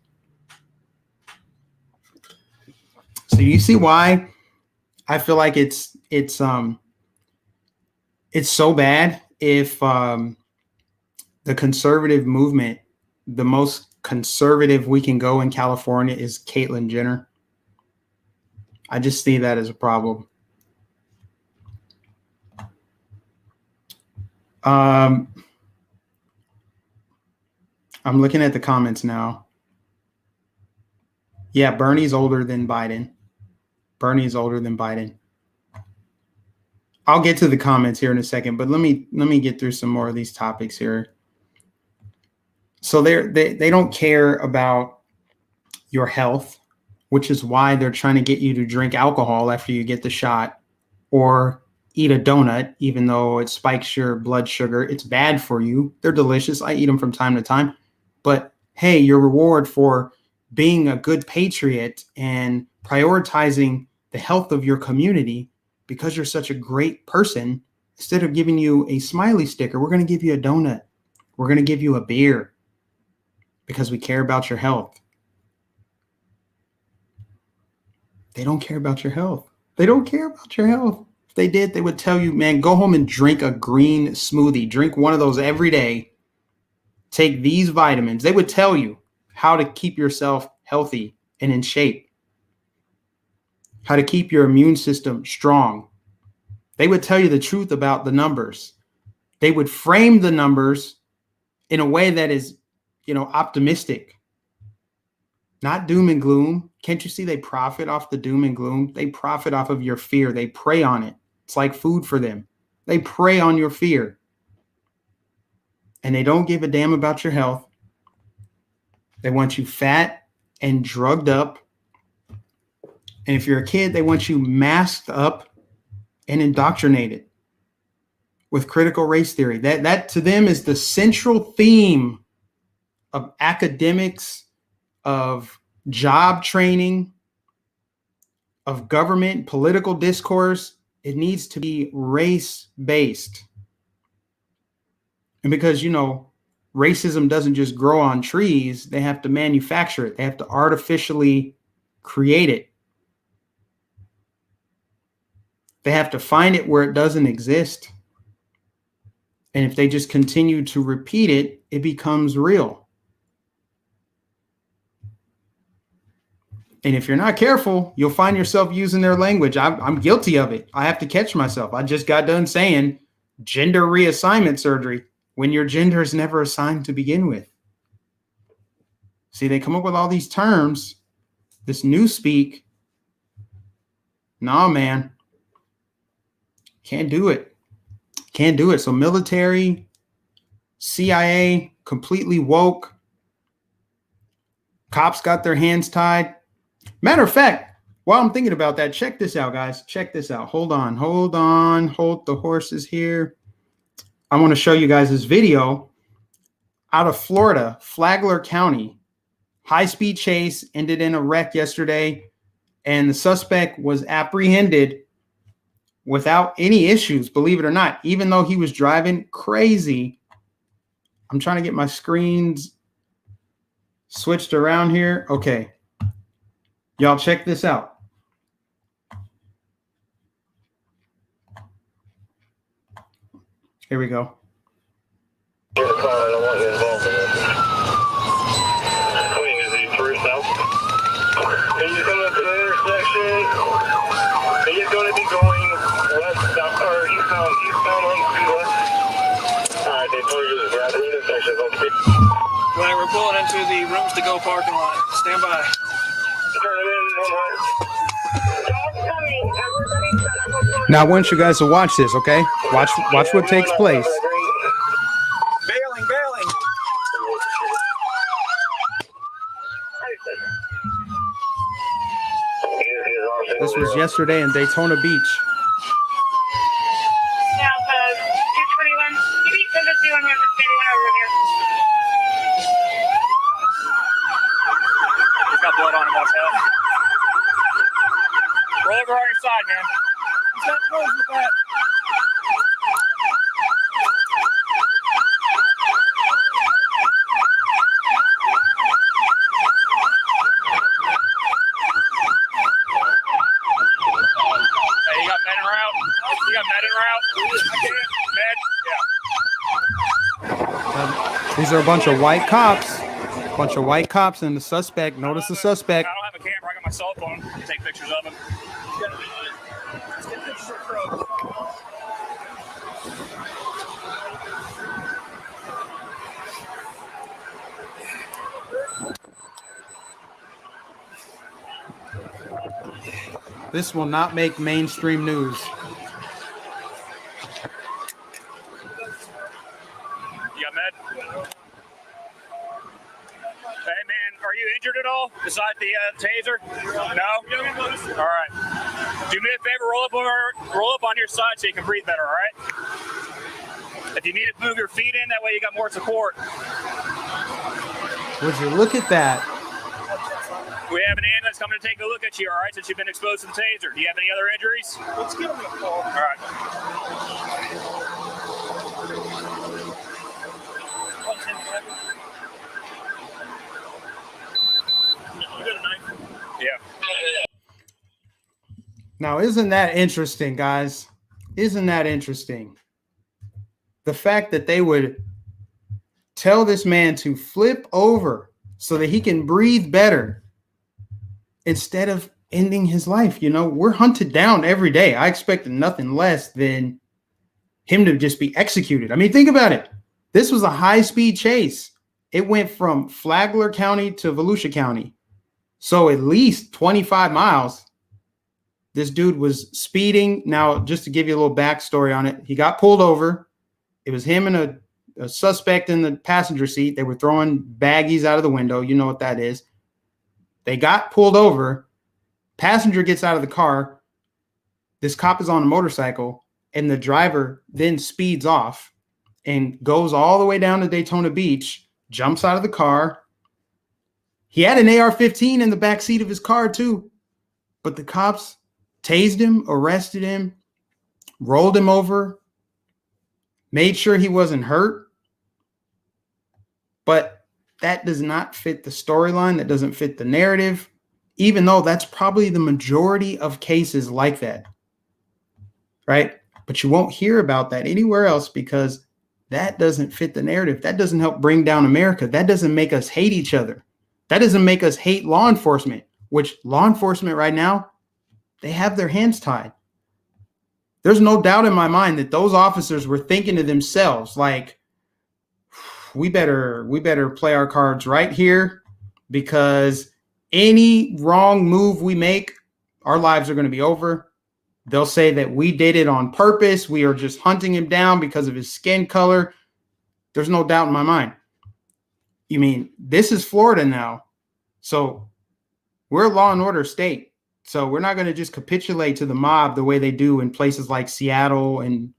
So you see why I feel like it's so bad if the conservative movement, the most conservative we can go in California is Caitlyn Jenner. I just see that as a problem. I'm looking at the comments now. Yeah, Bernie's older than Biden. Bernie's older than Biden. I'll get to the comments here in a second, but let me get through some more of these topics here. So they don't care about your health, which is why they're trying to get you to drink alcohol after you get the shot, or eat a donut, even though it spikes your blood sugar. It's bad for you. They're delicious. I eat them from time to time. But hey, your reward for being a good patriot and prioritizing the health of your community, because you're such a great person, instead of giving you a smiley sticker, we're going to give you a donut. We're going to give you a beer because we care about your health. They don't care about your health. They don't care about your health. If they did, they would tell you, man, go home and drink a green smoothie. Drink one of those every day. Take these vitamins. They would tell you how to keep yourself healthy and in shape, how to keep your immune system strong. They would tell you the truth about the numbers. They would frame the numbers in a way that is, optimistic, not doom and gloom. Can't you see they profit off the doom and gloom? They profit off of your fear. They prey on it. It's like food for them. They prey on your fear. And they don't give a damn about your health. They want you fat and drugged up. And if you're a kid, they want you masked up and indoctrinated with critical race theory. That to them is the central theme of academics, of job training, of government, political discourse. It needs to be race-based. And because, racism doesn't just grow on trees, they have to manufacture it. They have to artificially create it. They have to find it where it doesn't exist. And if they just continue to repeat it, it becomes real. And if you're not careful, you'll find yourself using their language. I'm guilty of it. I have to catch myself. I just got done saying gender reassignment surgery when your gender is never assigned to begin with. See, they come up with all these terms, this newspeak. Nah, man. Can't do it. Can't do it. So military, CIA, completely woke. Cops got their hands tied. Matter of fact, while I'm thinking about that, check this out, guys. Check this out. Hold on. Hold the horses here. I want to show you guys this video out of Florida, Flagler County. High-speed chase ended in a wreck yesterday, and the suspect was apprehended without any issues, believe it or not, even though he was driving crazy. I'm trying to get my screens switched around here. Okay. Y'all check this out. Here we go. I don't want you involved in this. Wait, is he through south? He's coming up to the intersection. He's going to be going west, south, or eastbound on to west. Alright, they told you to grab the intersection. Right, we're pulling into the rooms to go parking lot. Stand by. Turn it in, one way. Dog coming. Now I want you guys to watch this, okay? Watch what takes place. Bailing. This was yesterday in Daytona Beach. Now, 221. You need to send us 211 over here. He's got blood on him, watch out. Roll over on your side, man. He's got close with that. Hey, you got med en route? You got med en route? Med? Yeah. These are a bunch of white cops. And the suspect. Notice the suspect. I don't have a camera. I got my cell phone. Take pictures of him. Let's get pictures of Crow. This will not make mainstream news. You got med? Hey, man, are you injured at all beside the taser? No? All right. Do me a favor, roll up on your side so you can breathe better, all right? If you need to move your feet in, that way you got more support. Would you look at that? We have an ambulance coming to take a look at you, all right, since you've been exposed to the taser. Do you have any other injuries? Let's give him a call. All right. You got a knife? Yeah. Now, isn't that interesting, guys? Isn't that interesting? The fact that they would tell this man to flip over so that he can breathe better instead of ending his life. You know, we're hunted down every day. I expected nothing less than him to just be executed. I mean, think about it. This was a high-speed chase. It went from Flagler County to Volusia County. So at least 25 miles. This dude was speeding. Now, just to give you a little backstory on it, he got pulled over. It was him and a suspect in the passenger seat. They were throwing baggies out of the window. You know what that is. They got pulled over. Passenger gets out of the car. This cop is on a motorcycle, and the driver then speeds off and goes all the way down to Daytona Beach, jumps out of the car. He had an AR-15 in the back seat of his car too, but the cops tased him, arrested him, rolled him over, made sure he wasn't hurt. But that does not fit the storyline. That doesn't fit the narrative, even though that's probably the majority of cases like that, right? But you won't hear about that anywhere else because that doesn't fit the narrative. That doesn't help bring down America. That doesn't make us hate each other. That doesn't make us hate law enforcement, which law enforcement right now, they have their hands tied. There's no doubt in my mind that those officers were thinking to themselves, like, we better play our cards right here, because any wrong move we make, our lives are going to be over. They'll say that we did it on purpose. We are just hunting him down because of his skin color. There's no doubt in my mind. You mean, this is Florida now. So we're a law and order state. So we're not going to just capitulate to the mob the way they do in places like Seattle and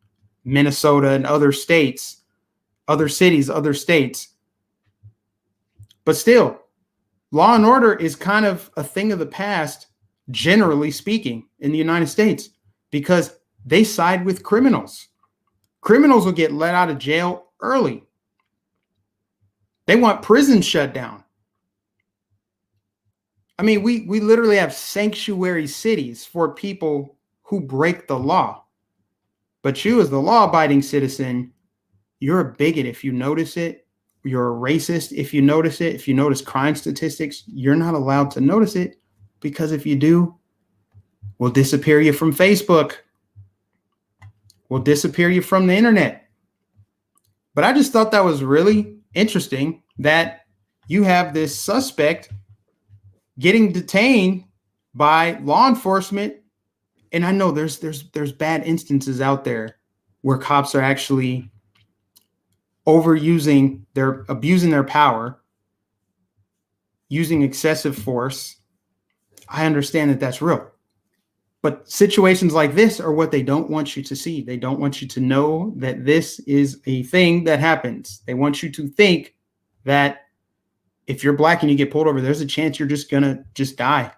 Minnesota and other states, other cities, other states. But still, law and order is kind of a thing of the past, generally speaking, in the United States, because they side with criminals. Criminals will get let out of jail early. They want prisons shut down. I mean, we literally have sanctuary cities for people who break the law. But you, as the law-abiding citizen, you're a bigot if you notice it. You're a racist if you notice it. If you notice crime statistics, you're not allowed to notice it, because if you do, we'll disappear you from Facebook. We'll disappear you from the internet. But I just thought that was really interesting that you have this suspect getting detained by law enforcement And I know there's bad instances out there where cops are actually abusing their power, using excessive force. I understand that that's real. But situations like this are what they don't want you to see. They don't want you to know that this is a thing that happens. They want you to think that if you're black and you get pulled over, there's a chance you're just gonna die.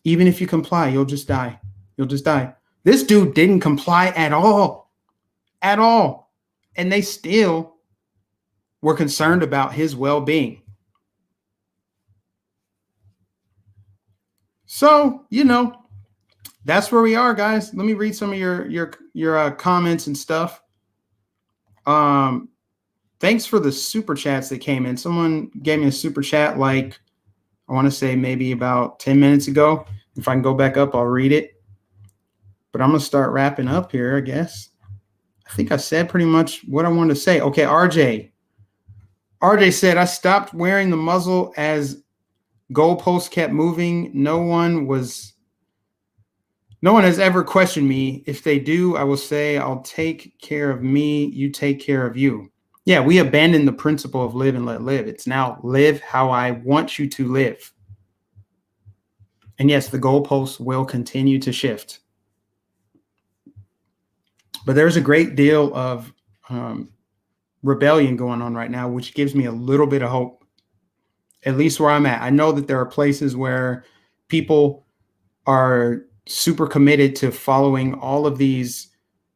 Even if you comply, you'll just die. You'll just die. This dude didn't comply at all. At all. And they still were concerned about his well-being. So, that's where we are, guys. Let me read some of your comments and stuff. Thanks for the super chats that came in. Someone gave me a super chat, like, I want to say maybe about 10 minutes ago. If I can go back up, I'll read it. But I'm going to start wrapping up here, I guess. I think I said pretty much what I wanted to say. Okay, RJ. RJ said, I stopped wearing the muzzle as goalposts kept moving. No one has ever questioned me. If they do, I will say, I'll take care of me. You take care of you. Yeah, we abandoned the principle of live and let live. It's now live how I want you to live. And yes, the goalposts will continue to shift. But there's a great deal of rebellion going on right now, which gives me a little bit of hope, at least where I'm at. I know that there are places where people are super committed to following all of these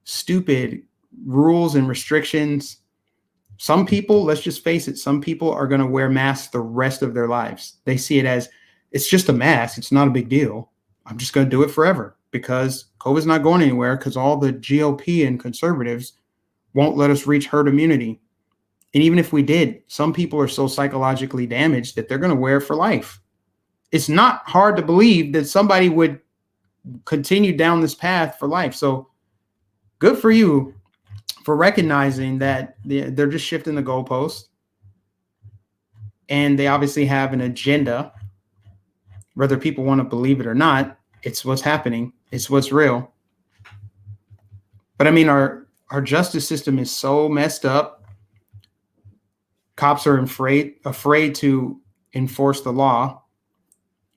stupid rules and restrictions. Some people, let's just face it, some people are going to wear masks the rest of their lives. They see it as, it's just a mask. It's not a big deal. I'm just going to do it forever because COVID's not going anywhere because all the GOP and conservatives won't let us reach herd immunity. And even if we did, some people are so psychologically damaged that they're going to wear it for life. It's not hard to believe that somebody would continue down this path for life. So good for you for recognizing that they're just shifting the goalposts. And they obviously have an agenda. Whether people want to believe it or not, it's what's happening. It's what's real. But I mean, our justice system is so messed up. Cops are afraid to enforce the law.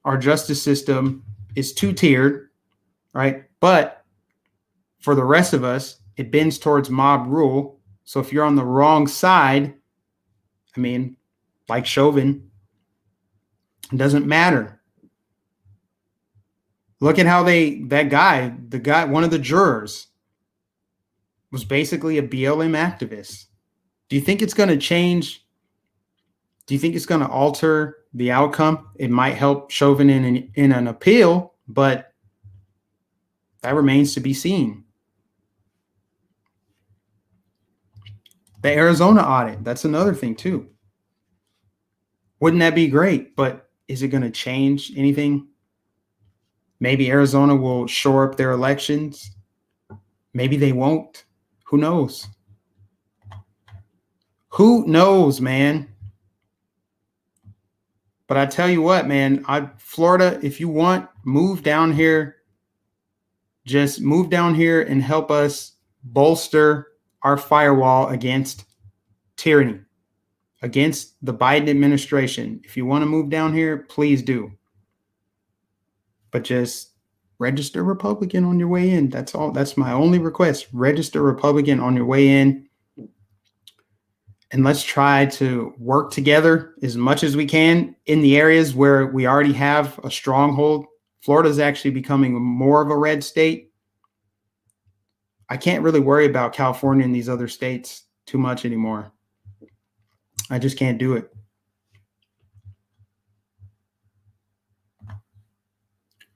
Our justice system is two-tiered, right? But for the rest of us, it bends towards mob rule. So if you're on the wrong side, I mean, like Chauvin, it doesn't matter. Look at how the guy, one of the jurors, was basically a BLM activist. Do you think it's going to change? Do you think it's going to alter the outcome? It might help Chauvin in an appeal, but that remains to be seen. The Arizona audit, that's another thing too. Wouldn't that be great? But is it going to change anything? Maybe Arizona will shore up their elections. Maybe they won't. Who knows? Who knows, man? But I tell you what, man, Florida, if you want, move down here. Just move down here and help us bolster our firewall against tyranny, against the Biden administration. If you want to move down here, please do. But just register Republican on your way in. That's all. That's my only request. Register Republican on your way in. And let's try to work together as much as we can in the areas where we already have a stronghold. Florida is actually becoming more of a red state. I can't really worry about California and these other states too much anymore. I just can't do it.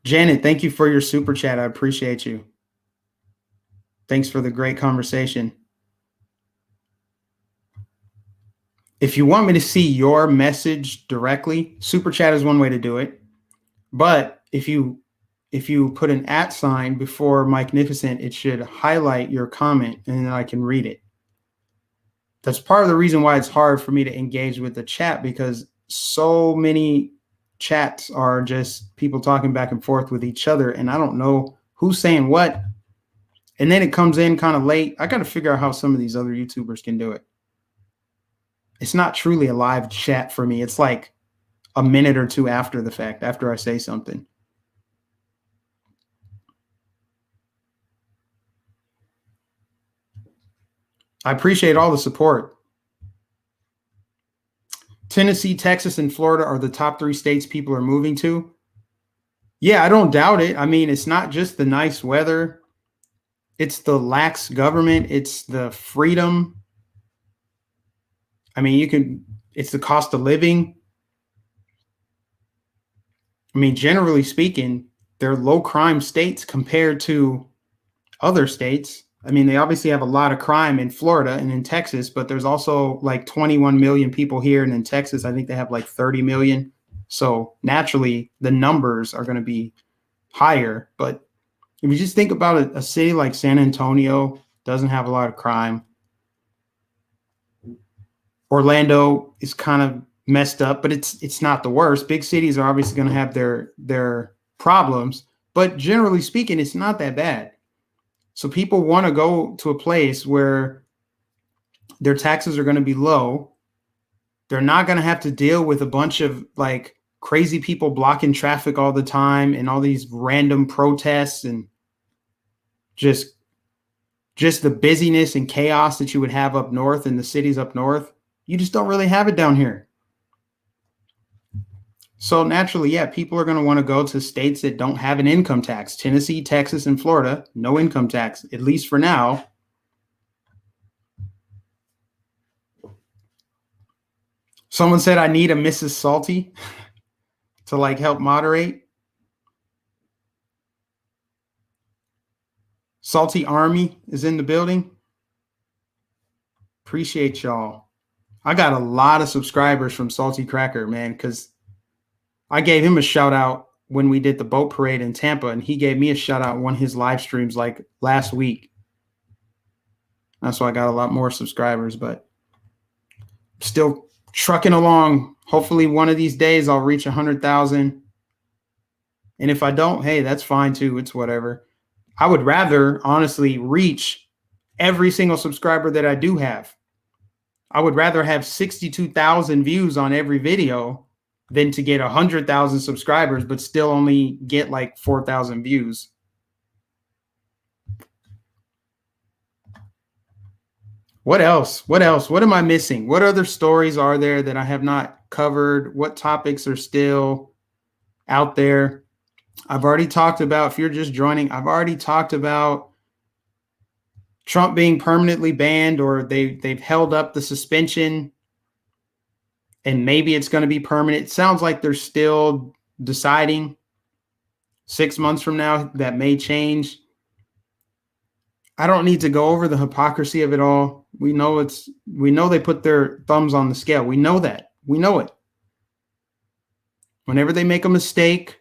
Janet, thank you for your super chat. I appreciate you. Thanks for the great conversation. If you want me to see your message directly, super chat is one way to do it. But if you put an @ before Mike Nificent, it should highlight your comment and then I can read it. That's part of the reason why it's hard for me to engage with the chat, because so many chats are just people talking back and forth with each other, and I don't know who's saying what. And then it comes in kind of late. I got to figure out how some of these other YouTubers can do it. It's not truly a live chat for me. It's like a minute or two after the fact, after I say something. I appreciate all the support. Tennessee, Texas, and Florida are the top 3 states people are moving to. Yeah, I don't doubt it. I mean, it's not just the nice weather. It's the lax government. It's the freedom. I mean, it's the cost of living. I mean, generally speaking, they're low crime states compared to other states. I mean, they obviously have a lot of crime in Florida and in Texas, but there's also like 21 million people here. And in Texas, I think they have like 30 million. So naturally, the numbers are going to be higher. But if you just think about a city like San Antonio, doesn't have a lot of crime. Orlando is kind of messed up, but it's not the worst. Big cities are obviously going to have their problems, but generally speaking, it's not that bad. So people want to go to a place where their taxes are going to be low. They're not going to have to deal with a bunch of like crazy people blocking traffic all the time and all these random protests and just the busyness and chaos that you would have up north in the cities up north. You just don't really have it down here. So naturally, yeah, people are going to want to go to states that don't have an income tax. Tennessee, Texas, and Florida, no income tax, at least for now. Someone said I need a Mrs. Salty to like help moderate. Salty Army is in the building. Appreciate y'all. I got a lot of subscribers from Salty Cracker, man, because I gave him a shout out when we did the boat parade in Tampa, and he gave me a shout out on one of his live streams like last week. That's why I got a lot more subscribers, but still trucking along. Hopefully one of these days I'll reach 100,000. And if I don't, hey, that's fine too. It's whatever. I would rather honestly reach every single subscriber that I do have. I would rather have 62,000 views on every video than to get 100,000 subscribers, but still only get like 4,000 views. What else? What else? What am I missing? What other stories are there that I have not covered? What topics are still out there? I've already talked about, if you're just joining, I've already talked about Trump being permanently banned, or they've held up the suspension. And maybe it's going to be permanent. It sounds like they're still deciding. 6 months from now, that may change. I don't need to go over the hypocrisy of it all. We know they put their thumbs on the scale. We know that. We know it. Whenever they make a mistake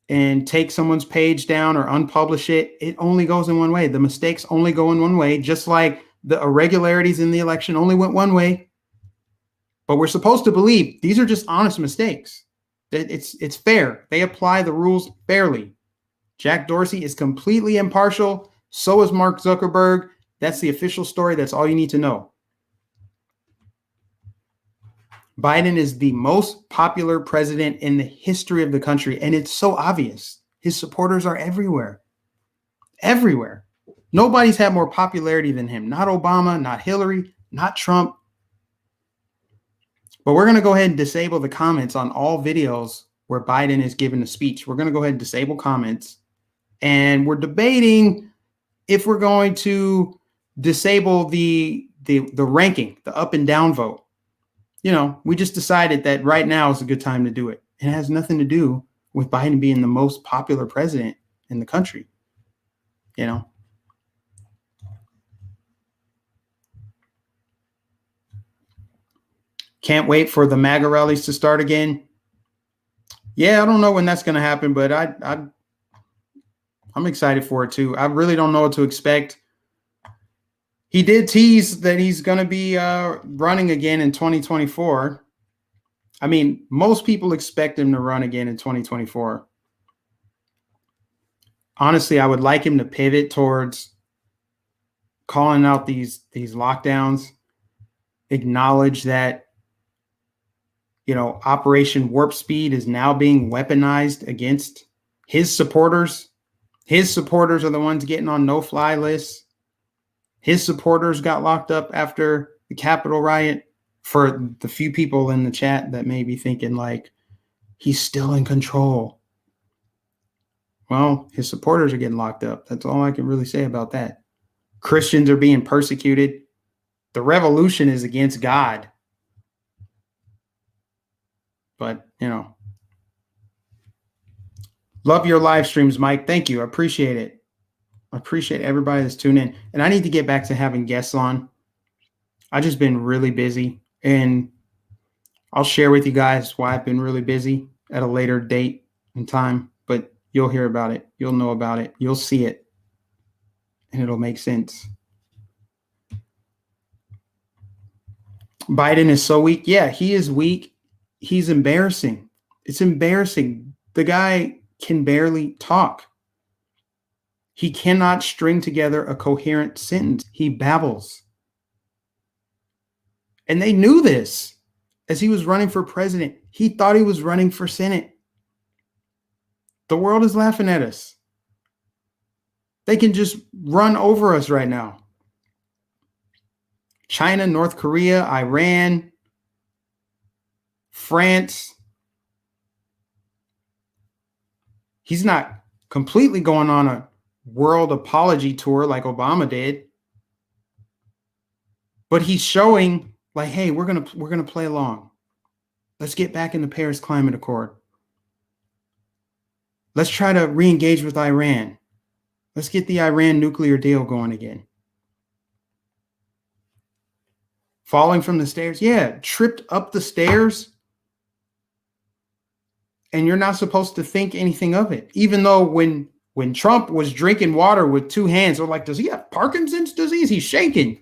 and take someone's page down or unpublish it, it only goes in one way. The mistakes only go in one way, just like the irregularities in the election only went one way. But we're supposed to believe these are just honest mistakes. That it's fair. They apply the rules fairly. Jack Dorsey is completely impartial. So is Mark Zuckerberg. That's the official story. That's all you need to know. Biden is the most popular president in the history of the country, and it's so obvious. His supporters are everywhere. Everywhere. Nobody's had more popularity than him. Not Obama, not Hillary, not Trump. But we're going to go ahead and disable the comments on all videos where Biden is giving a speech. We're going to go ahead and disable comments. And we're debating if we're going to disable the ranking, the up and down vote. You know, we just decided that right now is a good time to do it. It has nothing to do with Biden being the most popular president in the country. You know. Can't wait for the MAGA rallies to start again. Yeah, I don't know when that's going to happen, but I'm excited for it too. I really don't know what to expect. He did tease that he's going to be running again in 2024. I mean, most people expect him to run again in 2024. honestly, I would like him to pivot towards calling out these lockdowns, acknowledge that, you know, Operation Warp Speed is now being weaponized against his supporters. His supporters are the ones getting on no-fly lists. His supporters got locked up after the Capitol riot. For the few people in the chat that may be thinking like, he's still in control. Well, his supporters are getting locked up. That's all I can really say about that. Christians are being persecuted. The revolution is against God. But, you know, love your live streams, Mike. Thank you. I appreciate it. I appreciate everybody that's tuning in. And I need to get back to having guests on. I've just been really busy. And I'll share with you guys why I've been really busy at a later date and time. But you'll hear about it. You'll know about it. You'll see it. And it'll make sense. Biden is so weak. Yeah, he is weak. He's embarrassing. It's embarrassing. The guy can barely talk. He cannot string together a coherent sentence. He babbles. And they knew this as he was running for president. He thought he was running for Senate. The world is laughing at us. They can just run over us right now. China, North Korea, Iran, France. He's not completely going on a world apology tour like Obama did. But he's showing like, hey, we're gonna play along. Let's get back in the Paris Climate Accord. Let's try to re-engage with Iran. Let's get the Iran nuclear deal going again. Falling from the stairs? Yeah, tripped up the stairs. And you're not supposed to think anything of it. Even though when Trump was drinking water with two hands, they're like, does he have Parkinson's disease? He's shaking.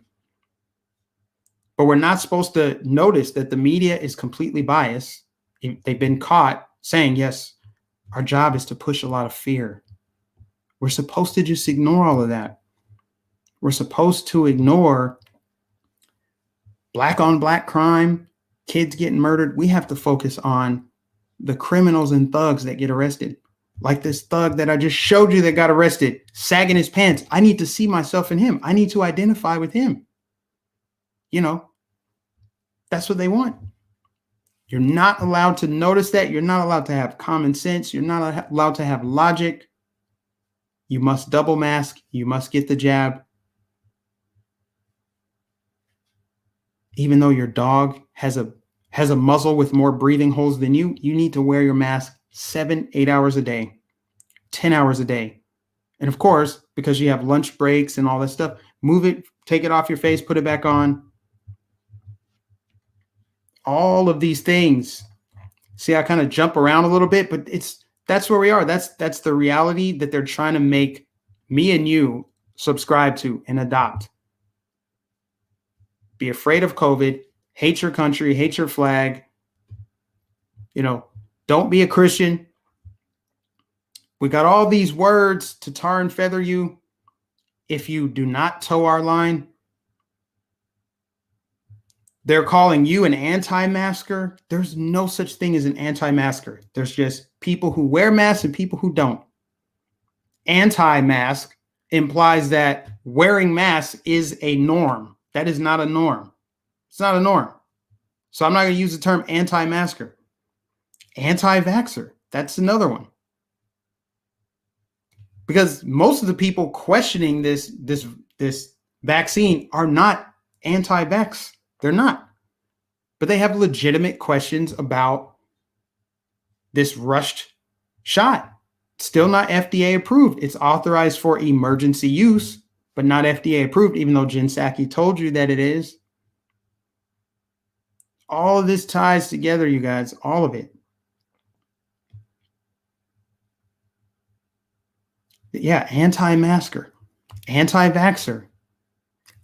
But we're not supposed to notice that the media is completely biased. They've been caught saying, yes, our job is to push a lot of fear. We're supposed to just ignore all of that. We're supposed to ignore black on black crime, kids getting murdered. We have to focus on the criminals and thugs that get arrested. Like this thug that I just showed you that got arrested, sagging his pants. I need to see myself in him. I need to identify with him. You know, that's what they want. You're not allowed to notice that. You're not allowed to have common sense. You're not allowed to have logic. You must double mask. You must get the jab. Even though your dog has a muzzle with more breathing holes than you, you need to wear your mask 7-8 hours a day, 10 hours a day. And of course, because you have lunch breaks and all that stuff, move it, take it off your face, put it back on. All of these things. See, I kind of jump around a little bit, but that's where we are. That's the reality that they're trying to make me and you subscribe to and adopt. Be afraid of COVID, hate your country, hate your flag. You know, don't be a Christian. We got all these words to tar and feather you. If you do not toe our line, they're calling you an anti-masker. There's no such thing as an anti-masker. There's just people who wear masks and people who don't. Anti-mask implies that wearing masks is a norm. That is not a norm. It's not a norm. So I'm not going to use the term anti-masker. Anti-vaxxer. That's another one. Because most of the people questioning this vaccine are not anti-vax. They're not. But they have legitimate questions about this rushed shot. Still not FDA approved. It's authorized for emergency use, but not FDA approved, even though Jen Psaki told you that it is. All of this ties together, you guys, all of it. Yeah, anti-masker, anti-vaxxer,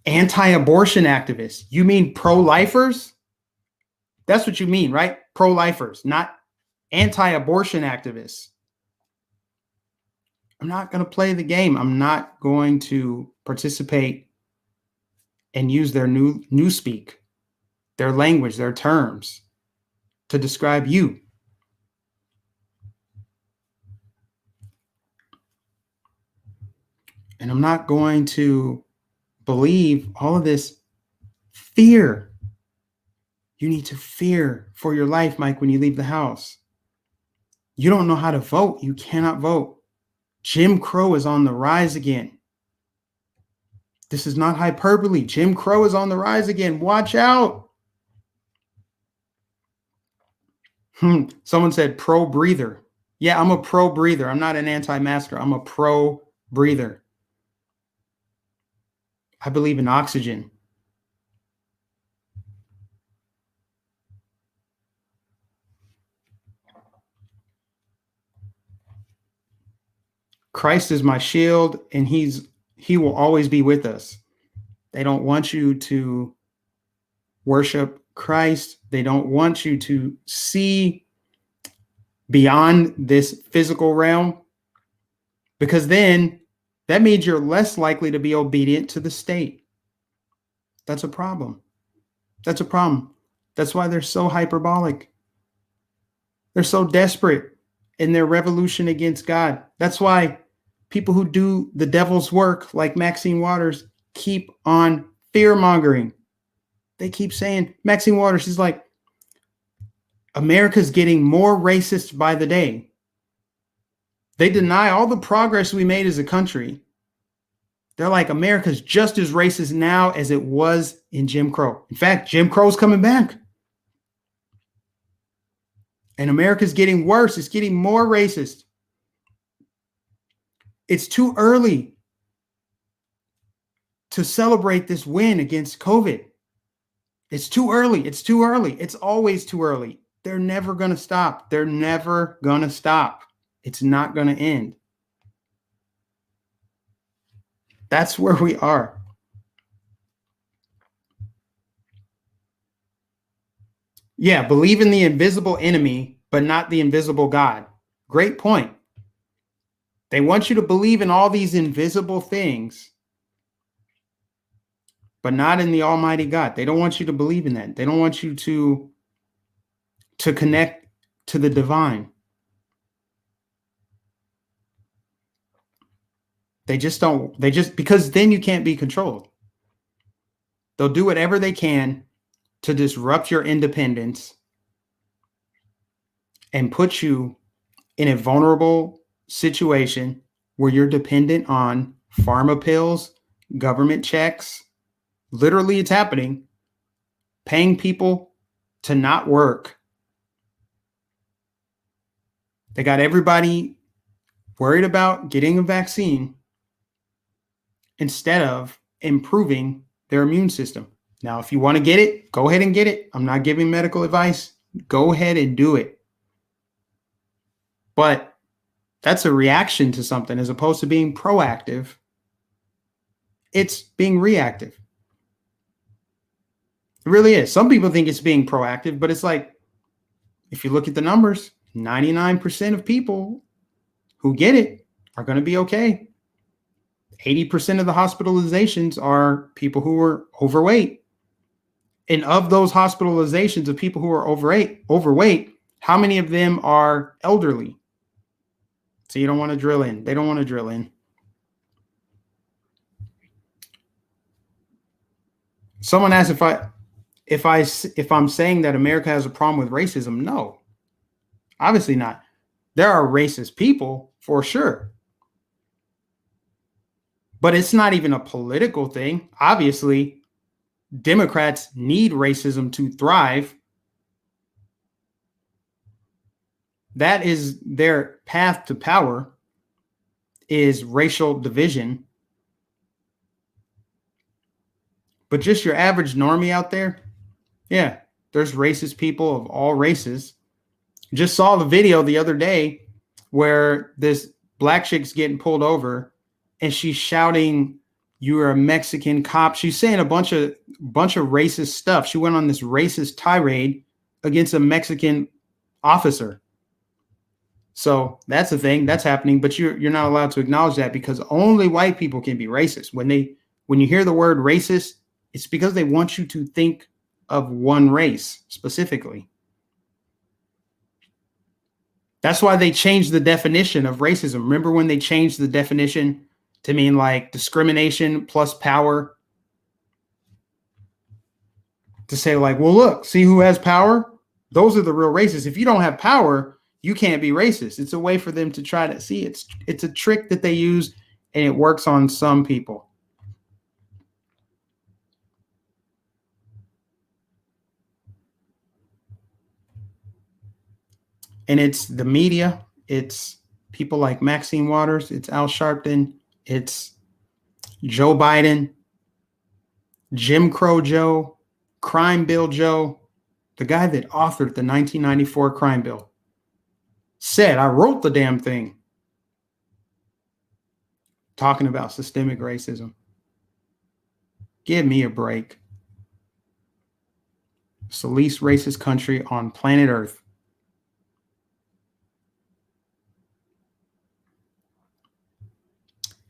anti-abortion activists. You mean pro-lifers? That's what you mean, right? Pro-lifers, not anti-abortion activists. I'm not going to play the game. I'm not going to participate and use their newspeak, their language, their terms to describe you. And I'm not going to believe all of this fear. You need to fear for your life, Mike, when you leave the house. You don't know how to vote. You cannot vote. Jim Crow is on the rise again. This is not hyperbole. Jim Crow is on the rise again. Watch out. Someone said pro breather. Yeah, I'm a pro breather. I'm not an anti-masker. I'm a pro breather. I believe in oxygen. Christ is my shield, and he will always be with us. They don't want you to worship Christ. They don't want you to see beyond this physical realm, because then that means you're less likely to be obedient to the state. That's a problem. That's a problem. That's why they're so hyperbolic. They're so desperate in their revolution against God. That's why people who do the devil's work, like Maxine Waters, keep on fear-mongering. They keep saying, Maxine Waters is like, America's getting more racist by the day. They deny all the progress we made as a country. They're like, America's just as racist now as it was in Jim Crow. In fact, Jim Crow's coming back. And America's getting worse. It's getting more racist. It's too early to celebrate this win against COVID. It's too early. It's too early. It's always too early. They're never going to stop. They're never going to stop. It's not going to end. That's where we are. Yeah, believe in the invisible enemy, but not the invisible God. Great point. They want you to believe in all these invisible things, but not in the Almighty God. They don't want you to believe in that. They don't want you to connect to the divine. Because then you can't be controlled. They'll do whatever they can to disrupt your independence and put you in a vulnerable situation where you're dependent on pharma pills, government checks. Literally, it's happening. Paying people to not work. They got everybody worried about getting a vaccine instead of improving their immune system. Now, if you want to get it, go ahead and get it. I'm not giving medical advice. Go ahead and do it. But that's a reaction to something as opposed to being proactive. It's being reactive. It really is. Some people think it's being proactive, but it's like, if you look at the numbers, 99% of people who get it are going to be okay. 80% of the hospitalizations are people who are overweight. And of those hospitalizations of people who are overweight, how many of them are elderly? So you don't want to drill in. They don't want to drill in. Someone asked if I'm saying that America has a problem with racism. No, obviously not. There are racist people for sure. But it's not even a political thing. Obviously, Democrats need racism to thrive. That is their path to power, is racial division. But just your average normie out there, yeah, there's racist people of all races. Just saw the video the other day where this black chick's getting pulled over and she's shouting, "You're a Mexican cop." She's saying a bunch of racist stuff. She went on this racist tirade against a Mexican officer. So that's the thing that's happening, but you're not allowed to acknowledge that because only white people can be racist. When you hear the word racist, it's because they want you to think of one race specifically. That's why they changed the definition of racism. Remember when they changed the definition to mean like discrimination plus power? To say like, well, look, see who has power? Those are the real racists. If you don't have power, you can't be racist. It's a way for them to try to see. It's a trick that they use, and it works on some people. And it's the media. It's people like Maxine Waters. It's Al Sharpton. It's Joe Biden, Jim Crow Joe, Crime Bill Joe, the guy that authored the 1994 crime bill. Said, I wrote the damn thing. Talking about systemic racism. Give me a break. It's the least racist country on planet Earth.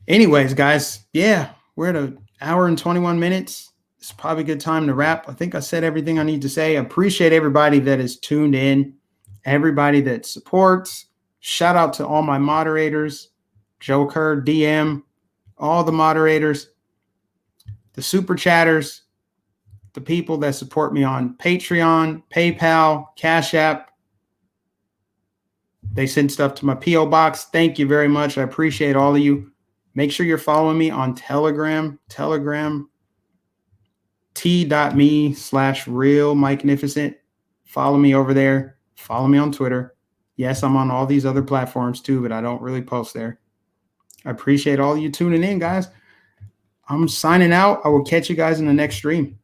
Anyways, guys, yeah, we're at an hour and 21 minutes. It's probably a good time to wrap. I think I said everything I need to say. I appreciate everybody that is tuned in. Everybody that supports. Shout out to all my moderators, Joker, DM, all the moderators, the super chatters, the people that support me on Patreon, PayPal, Cash App. They send stuff to my P.O. box. Thank you very much. I appreciate all of you. Make sure you're following me on Telegram, t.me/real Mike Nificent. Follow me over there. Follow me on Twitter. Yes, I'm on all these other platforms too, but I don't really post there. I appreciate all of you tuning in, guys. I'm signing out. I will catch you guys in the next stream.